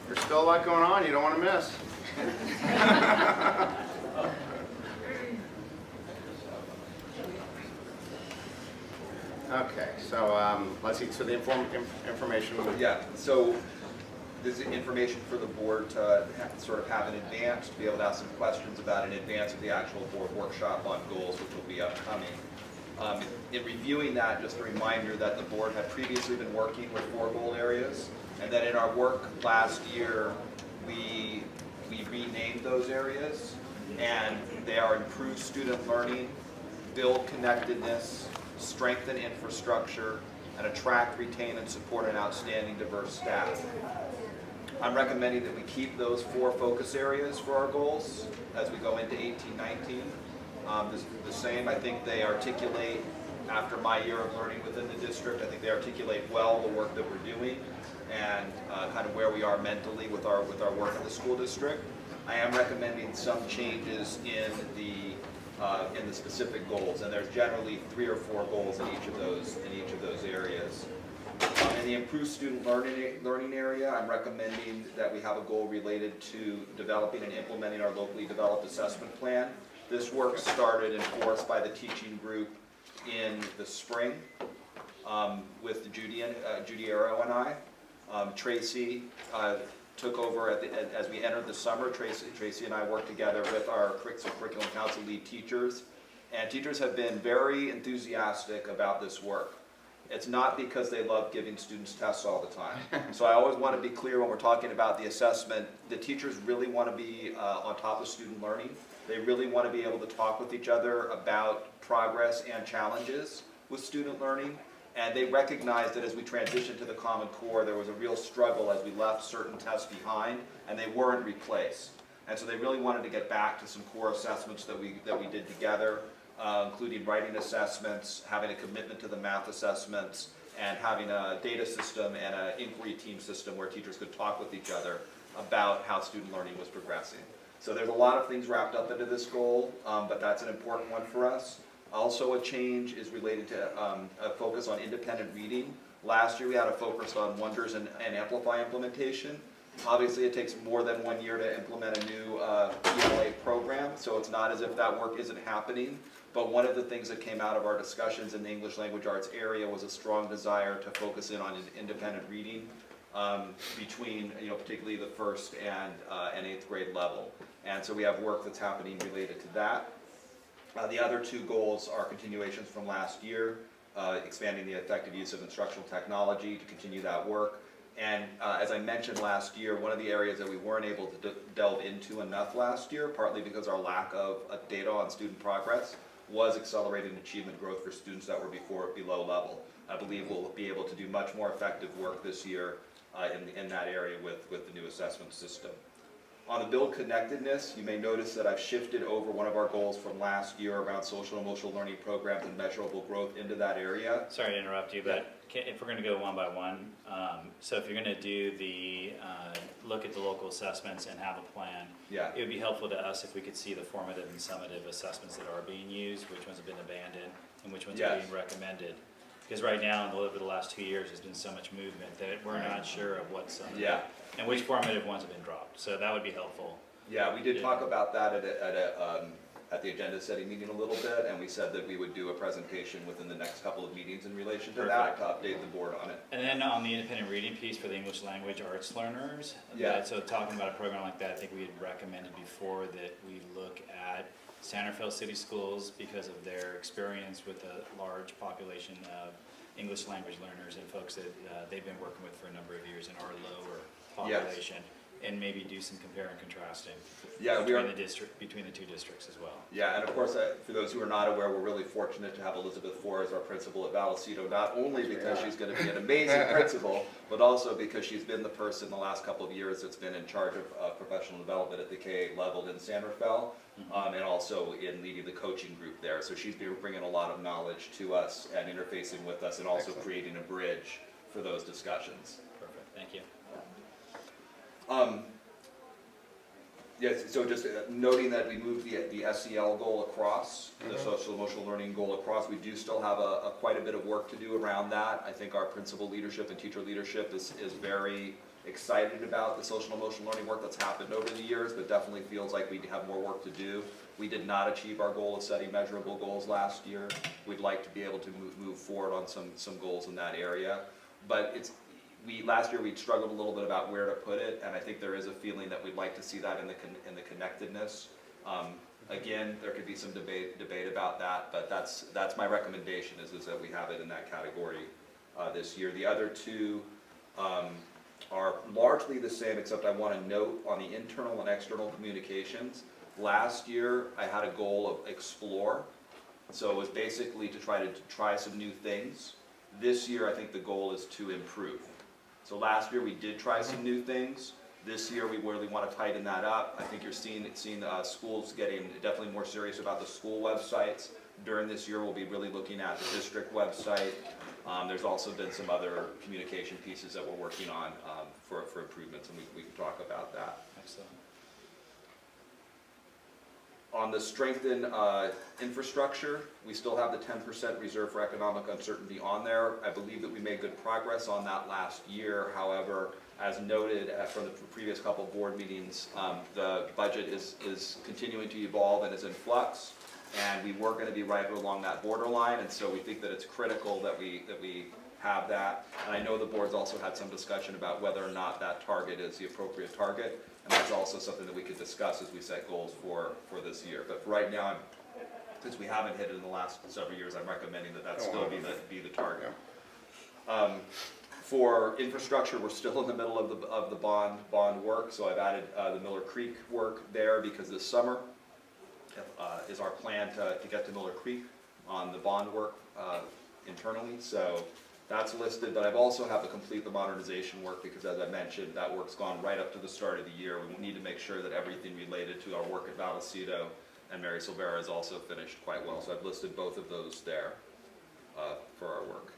There's still a lot going on you don't want to miss. Okay, so let's see. So the information. Yeah. So this is information for the board to sort of have in advance, to be able to ask some questions about in advance of the actual board workshop on goals, which will be upcoming. In reviewing that, just a reminder that the board had previously been working with 4 goal areas, and that in our work last year, we renamed those areas, and they are improve student learning, build connectedness, strengthen infrastructure, and attract, retain, and support an outstanding diverse staff. I'm recommending that we keep those 4 focus areas for our goals as we go into 18-19. The same, I think they articulate, after my year of learning within the district, I think they articulate well the work that we're doing and kind of where we are mentally with our work in the school district. I am recommending some changes in the specific goals, and there's generally 3 or 4 goals in each of those areas. In the improved student learning area, I'm recommending that we have a goal related to developing and implementing our locally developed assessment plan. This work started and enforced by the teaching group in the spring with Judy Arrow and I. Tracy took over as we entered the summer. Tracy and I worked together with our curriculum council lead teachers, and teachers have been very enthusiastic about this work. It's not because they love giving students tests all the time. So I always want to be clear when we're talking about the assessment, the teachers really want to be on top of student learning. They really want to be able to talk with each other about progress and challenges with student learning. And they recognized that as we transitioned to the Common Core, there was a real struggle as we left certain tests behind, and they weren't replaced. And so they really wanted to get back to some core assessments that we did together, including writing assessments, having a commitment to the math assessments, and having a data system and an inquiry team system where teachers could talk with each other about how student learning was progressing. So there's a lot of things wrapped up into this goal, but that's an important one for us. Also, a change is related to a focus on independent reading. Last year we had a focus on Wonders and Amplify implementation. Obviously it takes more than 1 year to implement a new ELA program, so it's not as if that work isn't happening. But one of the things that came out of our discussions in the English language arts area was a strong desire to focus in on independent reading between, particularly the 1st and 8th grade level. And so we have work that's happening related to that. The other two goals are continuations from last year, expanding the effective use of instructional technology to continue that work. And as I mentioned last year, one of the areas that we weren't able to delve into enough last year, partly because our lack of data on student progress, was accelerating achievement growth for students that were below level. I believe we'll be able to do much more effective work this year in that area with the new assessment system. On the build connectedness, you may notice that I've shifted over one of our goals from last year around social and emotional learning programs and measurable growth into that area. Sorry to interrupt you, but if we're going to go one by one, so if you're going to do the look at the local assessments and have a plan, it would be helpful to us if we could see the formative and summative assessments that are being used, which ones have been abandoned, and which ones are being recommended. Because right now, over the last 2 years, there's been so much movement that we're not sure of what's summative and which formative ones have been dropped. So that would be helpful. Yeah, we did talk about that at the agenda setting meeting a little bit, and we said that we would do a presentation within the next couple of meetings in relation to that to update the board on it. And then on the independent reading piece for the English language arts learners, so talking about a program like that, I think we had recommended before that we look at Santa Fe City Schools because of their experience with a large population of English language learners and folks that they've been working with for a number of years in our lower population, and maybe do some compare and contrasting between the two districts as well. Yeah, and of course, for those who are not aware, we're really fortunate to have Elizabeth Four as our principal at Vallecito, not only because she's going to be an amazing principal, but also because she's been the person the last couple of years that's been in charge of professional development at the K level in San Rafael, and also in leading the coaching group there. So she's been bringing a lot of knowledge to us and interfacing with us and also creating a bridge for those discussions. Perfect, thank you. Yes, so just noting that we moved the SEL goal across, the social emotional learning goal across, we do still have quite a bit of work to do around that. I think our principal leadership and teacher leadership is very excited about the social emotional learning work that's happened over the years, but definitely feels like we have more work to do. We did not achieve our goal of setting measurable goals last year. We'd like to be able to move forward on some goals in that area, but last year we struggled a little bit about where to put it, and I think there is a feeling that we'd like to see that in the connectedness. Again, there could be some debate about that, but that's my recommendation is that we have it in that category this year. The other two are largely the same, except I want to note on the internal and external communications. Last year I had a goal of explore, so it was basically to try some new things. This year I think the goal is to improve. So last year we did try some new things. This year we really want to tighten that up. I think you're seeing schools getting definitely more serious about the school websites. During this year we'll be really looking at the district website. There's also been some other communication pieces that we're working on for improvements, and we can talk about that. Excellent. On the strengthened infrastructure, we still have the 10% reserve for economic uncertainty on there. I believe that we made good progress on that last year. However, as noted from the previous couple of board meetings, the budget is continuing to evolve and is in flux, and we were going to be right along that borderline, and so we think that it's critical that we have that. And I know the board's also had some discussion about whether or not that target is the appropriate target. And that's also something that we could discuss as we set goals for this year. But for right now, since we haven't hit it in the last several years, I'm recommending that still be the target. For infrastructure, we're still in the middle of the bond work. So I've added the Miller Creek work there because this summer is our plan to get to Miller Creek on the bond work internally. So that's listed, but I've also have to complete the modernization work because, as I mentioned, that work's gone right up to the start of the year. We need to make sure that everything related to our work at Vallecito and Mary Silvera is also finished quite well. So I've listed both of those there for our work.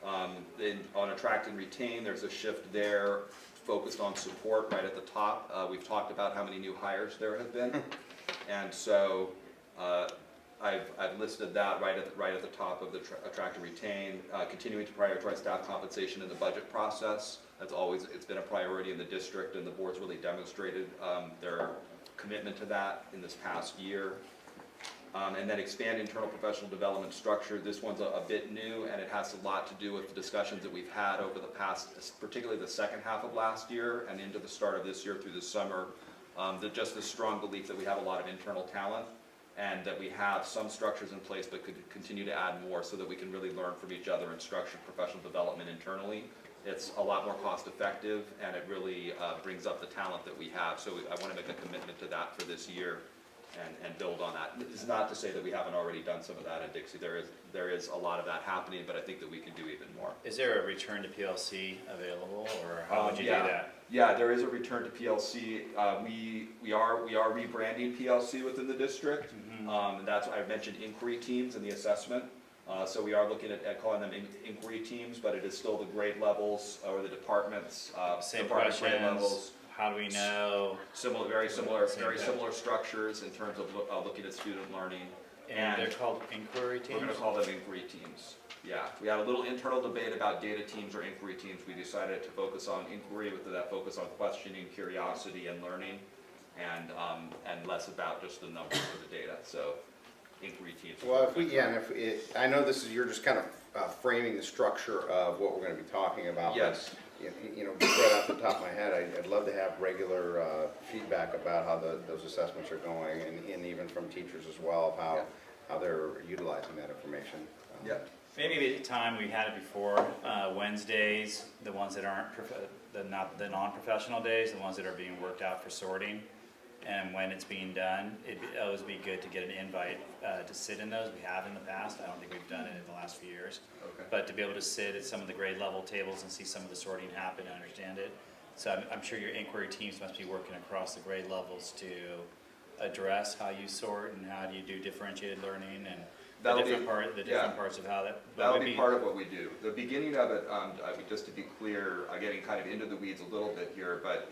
On attract and retain, there's a shift there focused on support right at the top. We've talked about how many new hires there have been, and so I've listed that right at the top of the attract and retain. Continuing to prioritize staff compensation in the budget process. It's been a priority in the district, and the board's really demonstrated their commitment to that in this past year. And then expand internal professional development structure. This one's a bit new, and it has a lot to do with the discussions that we've had over the past, particularly the second half of last year and into the start of this year through the summer. Just the strong belief that we have a lot of internal talent and that we have some structures in place but could continue to add more so that we can really learn from each other and structure professional development internally. It's a lot more cost effective, and it really brings up the talent that we have. So I want to make a commitment to that for this year and build on that. It's not to say that we haven't already done some of that at Dixie. There is a lot of that happening, but I think that we can do even more. Is there a return to PLC available, or how would you yeah. do that? Yeah, there is a return to PLC. We are rebranding PLC within the district. And that's why I mentioned inquiry teams in the assessment. So we are looking at calling them inquiry teams, but it is still the grade levels or the departments. Same department questions. grade levels. How do we know? Very similar structures in terms of looking at student learning. And they're called inquiry teams? We're going to call them inquiry teams. Yeah, we had a little internal debate about data teams or inquiry teams. We decided to focus on inquiry with that focus on questioning, curiosity, and learning, and less about just the numbers of the data. So, inquiry teams. Well, I know this is, you're just kind of framing the structure of what we're going to be talking about. Yes. But, you know, just right off the top of my head, I'd love to have regular feedback about how those assessments are going, and even from teachers as well, of how they're utilizing that information. Yeah. Maybe at the time we had it before, Wednesdays, the ones that aren't, not the non-professional days, the ones that are being worked out for sorting. And when it's being done, it'd always be good to get an invite to sit in those. We have in the past. I don't think we've done it in the last few years. Okay. But to be able to sit at some of the grade level tables and see some of the sorting happen and understand it. So I'm sure your inquiry teams must be working across the grade levels to address how you sort and how do you do differentiated learning and the different parts of how that. That'll be part of what we do. The beginning of it, just to be clear, getting kind of into the weeds a little bit here, but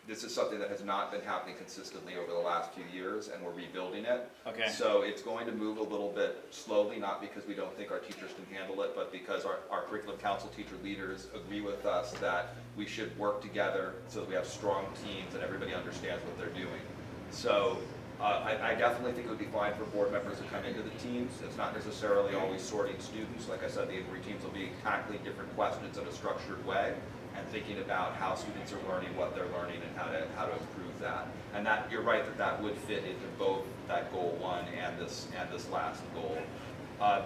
this is something that has not been happening consistently over the last few years, and we're rebuilding it. Okay. So it's going to move a little bit slowly, not because we don't think our teachers can handle it, but because our curriculum council teacher leaders agree with us that we should work together so that we have strong teams and everybody understands what they're doing. So I definitely think it would be fine for board members to come into the teams. It's not necessarily always sorting students. Like I said, the inquiry teams will be tackling different questions in a structured way and thinking about how students are learning, what they're learning, and how to improve that. And that you're right that would fit into both that goal one and this last goal.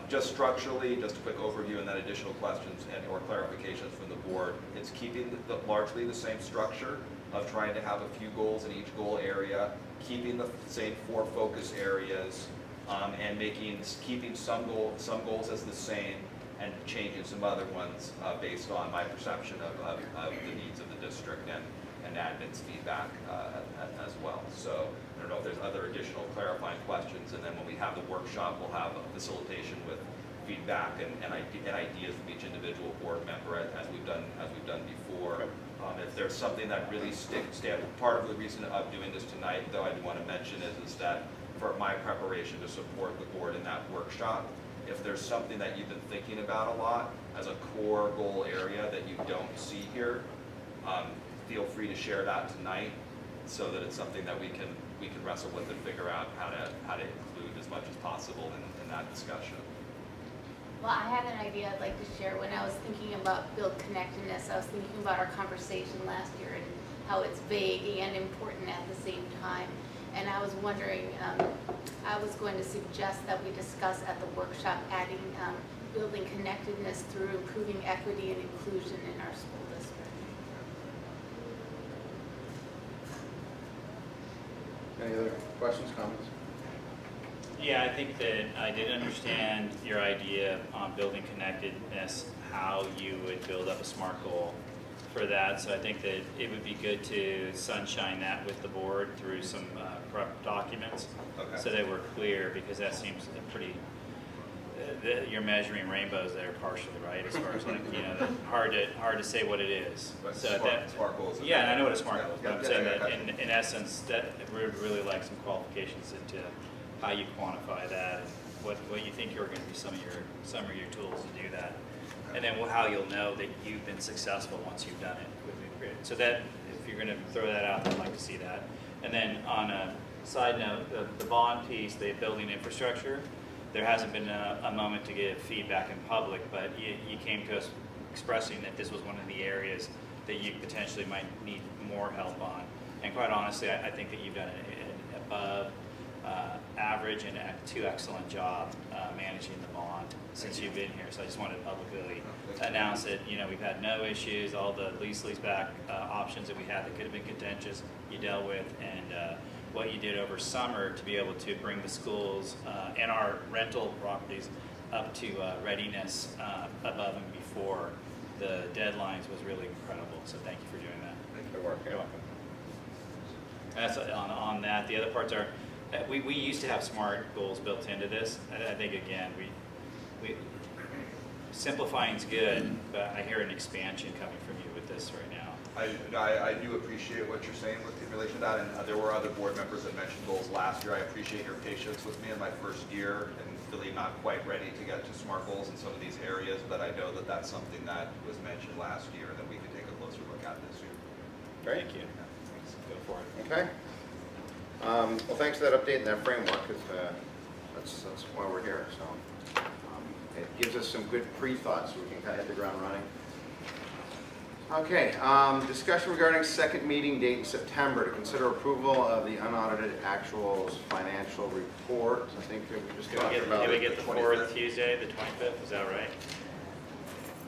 Just structurally, just a quick overview and then additional questions or clarifications from the board. It's keeping largely the same structure of trying to have a few goals in each goal area, keeping the same 4 focus areas, and keeping some goals as the same, and changing some other ones based on my perception of the needs of the district and admin's feedback as well. So I don't know if there's other additional clarifying questions, and then when we have the workshop, we'll have a facilitation with feedback and ideas from each individual board member as we've done before. If there's something that really sticks, part of the reason of doing this tonight, though, I do want to mention is that for my preparation to support the board in that workshop, if there's something that you've been thinking about a lot as a core goal area that you don't see here, feel free to share that tonight so that it's something that we can wrestle with and figure out how to include as much as possible in that discussion. Well, I have an idea I'd like to share. When I was thinking about build connectedness, I was thinking about our conversation last year and how it's vague and important at the same time. And I was wondering, I was going to suggest that we discuss at the workshop adding building connectedness through improving equity and inclusion in our school district. Any other questions, comments? Yeah, I think that I did understand your idea on building connectedness, how you would build up a SMART goal for that. So I think that it would be good to sunshine that with the board through some prep documents, so that we're clear, because that seems pretty, you're measuring rainbows there partially, right? As far as hard to say what it is. But so SMART goals. Yeah, and I know what a SMART goal is, but I'm saying that in essence, that we would really like some qualifications into how you quantify that, and what you think are going to be some of your tools to do that, and then how you'll know that you've been successful once you've done it would be great. So that, if you're going to throw that out, I'd like to see that. And then on a side note, the bond piece, the building infrastructure, there hasn't been a moment to give feedback in public, but you came to us expressing that this was one of the areas that you potentially might need more help on. And quite honestly, I think that you've done an above average and to excellent job managing the bond since you've been here. So I just wanted to publicly announce that, you know, we've had no issues. All the leaseback options that we had that could have been contentious, you dealt with, and what you did over summer to be able to bring the schools and our rental properties up to readiness above and before the deadlines was really incredible. So thank you for doing that. Good work. You're welcome. And that's on that. The other parts are, we used to have SMART goals built into this. I think, again, we simplifying's good, but I hear an expansion coming from you with this right now. I do appreciate what you're saying with in relation to that, and there were other board members that mentioned goals last year. I appreciate your patience with me in my first year and really not quite ready to get to SMART goals in some of these areas, but I know that that's something that was mentioned last year that we could take a closer look at this year. Great. Thank you. Thanks. Go for it. Okay. Well, thanks for that update and that framework, because that's why we're here. So it gives us some good pre-thought so we can kind of hit the ground running. Okay, discussion regarding second meeting date in September to consider approval of the unaudited actuals financial report. I think that we just talked about Did we get the 25th. fourth Tuesday, the 25th? Is that right?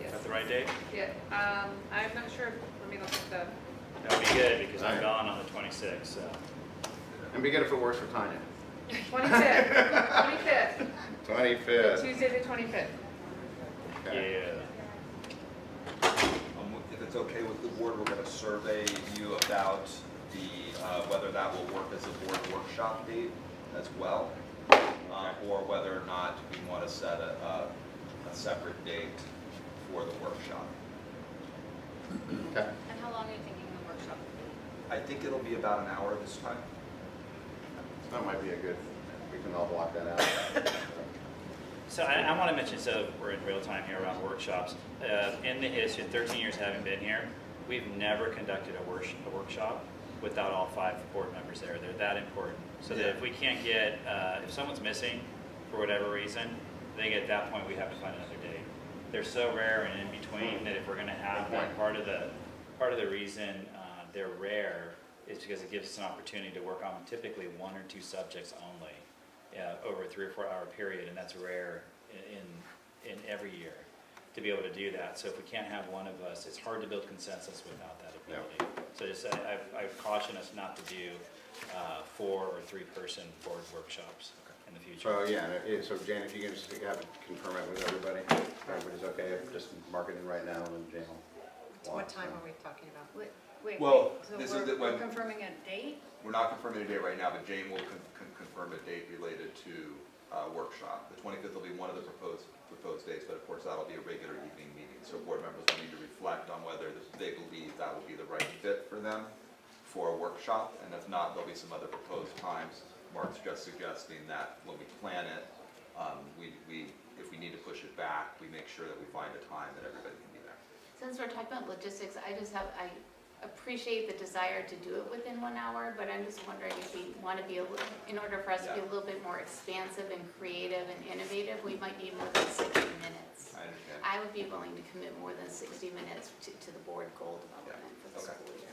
Yes. Is that the right date? Yeah, I'm not sure, let me look at the. That would be good because I'm Right. gone on the 26th. So. And be good if it works for Tanya. 25th. 25th. Tuesday the 25th. Okay. Yeah. If it's okay with the board, we're going to survey you about the whether that will work as a board workshop date as well, or whether or not we want to set a separate date for the workshop. Okay. And how long are you thinking the workshop will be? I think it'll be about an hour this time. That might be a good, we can all block that out. So I want to mention, so we're in real time here around workshops. In the history, 13 years having been here, we've never conducted a workshop without all 5 board members there. They're that important. So that if we can't get, if someone's missing for whatever reason, I think at that point we have to find another date. They're so rare and in between that if we're going to have one, part of the reason they're rare is because it gives us an opportunity to work on typically 1 or 2 subjects only. Over a 3 or 4 hour period, and that's rare in every year to be able to do that. So if we can't have one of us, it's hard to build consensus without that ability. So just I caution us not to do 4 or 3 person board workshops in the future. So yeah, so Jane, if you can just have it, confirm it with everybody. Everybody's okay, just mark it in right now and Jane will. What time are we talking about? Wait, Well, so this is we're when- confirming a date? We're not confirming a date right now, but Jane will confirm a date related to workshop. The 25th will be one of the proposed dates, but of course that'll be a regular evening meeting. So board members will need to reflect on whether they believe that will be the right fit for them for a workshop, and if not, there'll be some other proposed times. Mark's just suggesting that when we plan it, if we need to push it back, we make sure that we find a time that everybody can be there. Since we're talking about logistics, I appreciate the desire to do it within 1 hour, but I'm just wondering if we want to be in order for us to be a little bit more expansive and creative and innovative, we might need more than 60 minutes. I understand. I would be willing to commit more than 60 minutes to the board goal development for the Okay. school year.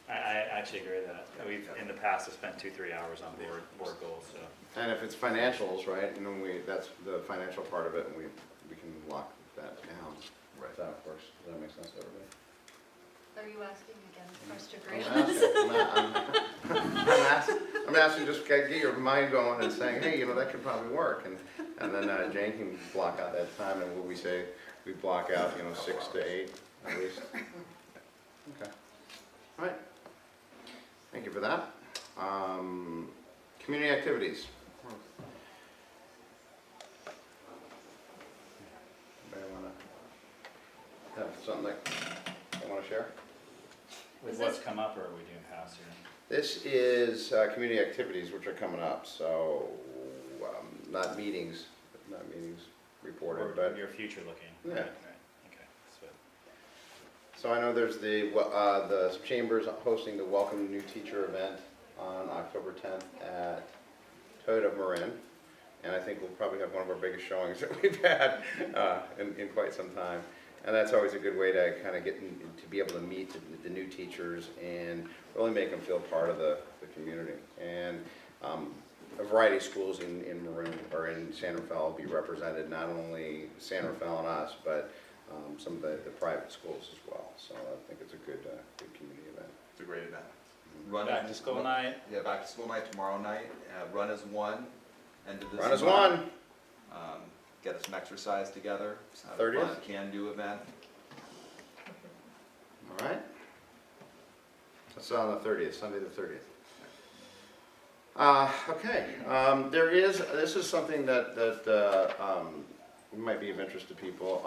I actually agree with that. We've in the past have spent 2-3 hours on board goals. So. And if it's financials, right, and then that's the financial part of it, and we can lock that down. Right. That, of course, does that make sense to everybody? Are you asking again, I'm asking just to get your mind going and saying, hey, that could probably work. And then Jane can block out that time, and what we say, we block out, 6 to 8 at least. Okay. All right. Thank you for that. Community activities. Anybody want to have something that you want to share? With what's come up, or are we doing past here? This is community activities which are coming up, so not meetings reported, Or but your future looking. Yeah. Right. Okay. so I know there's the Chambers hosting the Welcome New Teacher event on October 10th at Toad of Marin, and I think we'll probably have one of our biggest showings that we've had in quite some time. And that's always a good way to kind of get to be able to meet the new teachers and really make them feel part of the community. And a variety of schools in Marin, or in San Rafael be represented, not only San Rafael and us, but some of the private schools as well. So I think it's a good community event. It's a great event. Back to school night. Yeah, back to school night tomorrow night. Run as one. End of this Run as month. one. Get us some exercise together. Just have a 30th? fun can-do event. All right. That's on the 30th, Sunday the 30th. Okay, this is something that might be of interest to people.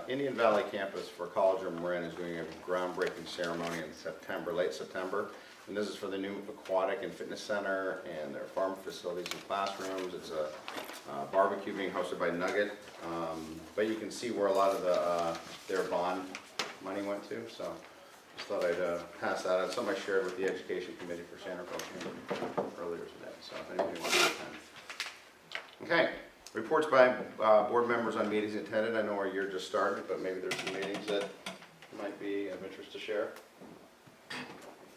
Indian Valley campus for College of Marin is doing a groundbreaking ceremony in September, late September. And this is for the new aquatic and fitness center and their farm facilities and classrooms. It's a barbecue being hosted by Nugget. But you can see where a lot of their bond money went to. So just thought I'd pass that on. Something I shared with the Education Committee for San Rafael earlier today. So if anybody wants to attend. Okay, reports by board members on meetings attended. I know our year just started, but maybe there's some meetings that might be of interest to share.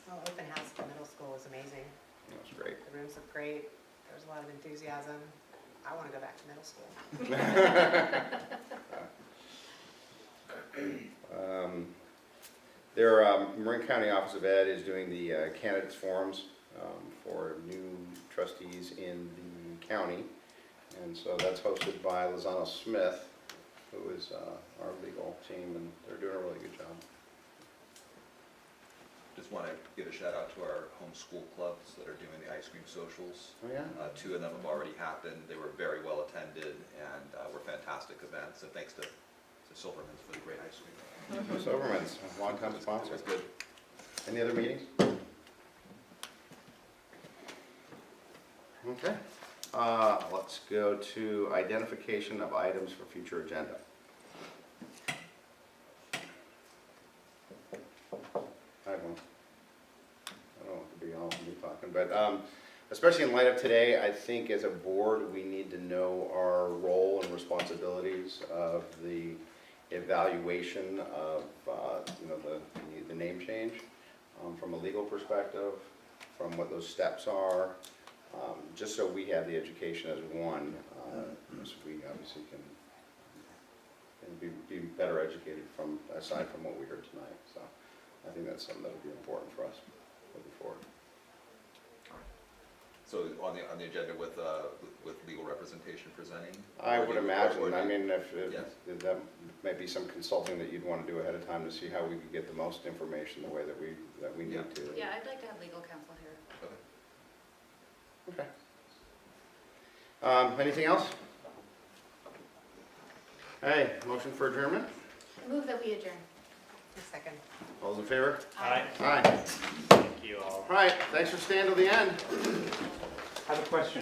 Well, open house for middle school was amazing. That's great. The rooms look great. There was a lot of enthusiasm. I want to go back to middle school. Marin County Office of Ed is doing the candidates forums for new trustees in the county. And so that's hosted by Lozano Smith, who is our legal team, and they're doing a really good job. Just want to give a shout out to our homeschool clubs that are doing the ice cream socials. Oh, yeah? 2 of them have already happened. They were very well attended and were fantastic events. And thanks to Silverman's for the great ice cream. Silverman's, a long-time sponsor. That's good. Any other meetings? Okay. Let's go to identification of items for future agenda. I have one. I don't know what to be all me talking, but especially in light of today, I think as a board, we need to know our role and responsibilities of the evaluation of the name change from a legal perspective, from what those steps are, just so we have the education as one, so we obviously can be better educated aside from what we heard tonight. So I think that's something that would be important for us moving forward. So on the agenda with legal representation presenting? I would imagine. Or I mean, if yes. that might be some consulting that you'd want to do ahead of time to see how we could get the most information the way that we need to. Yeah, I'd like to have legal counsel here. Okay. Anything else? Hey, motion for adjournment? I move that we adjourn. Second. All those in favor? Aye. Aye. Thank you all. All right, thanks for staying till the end. I have a question.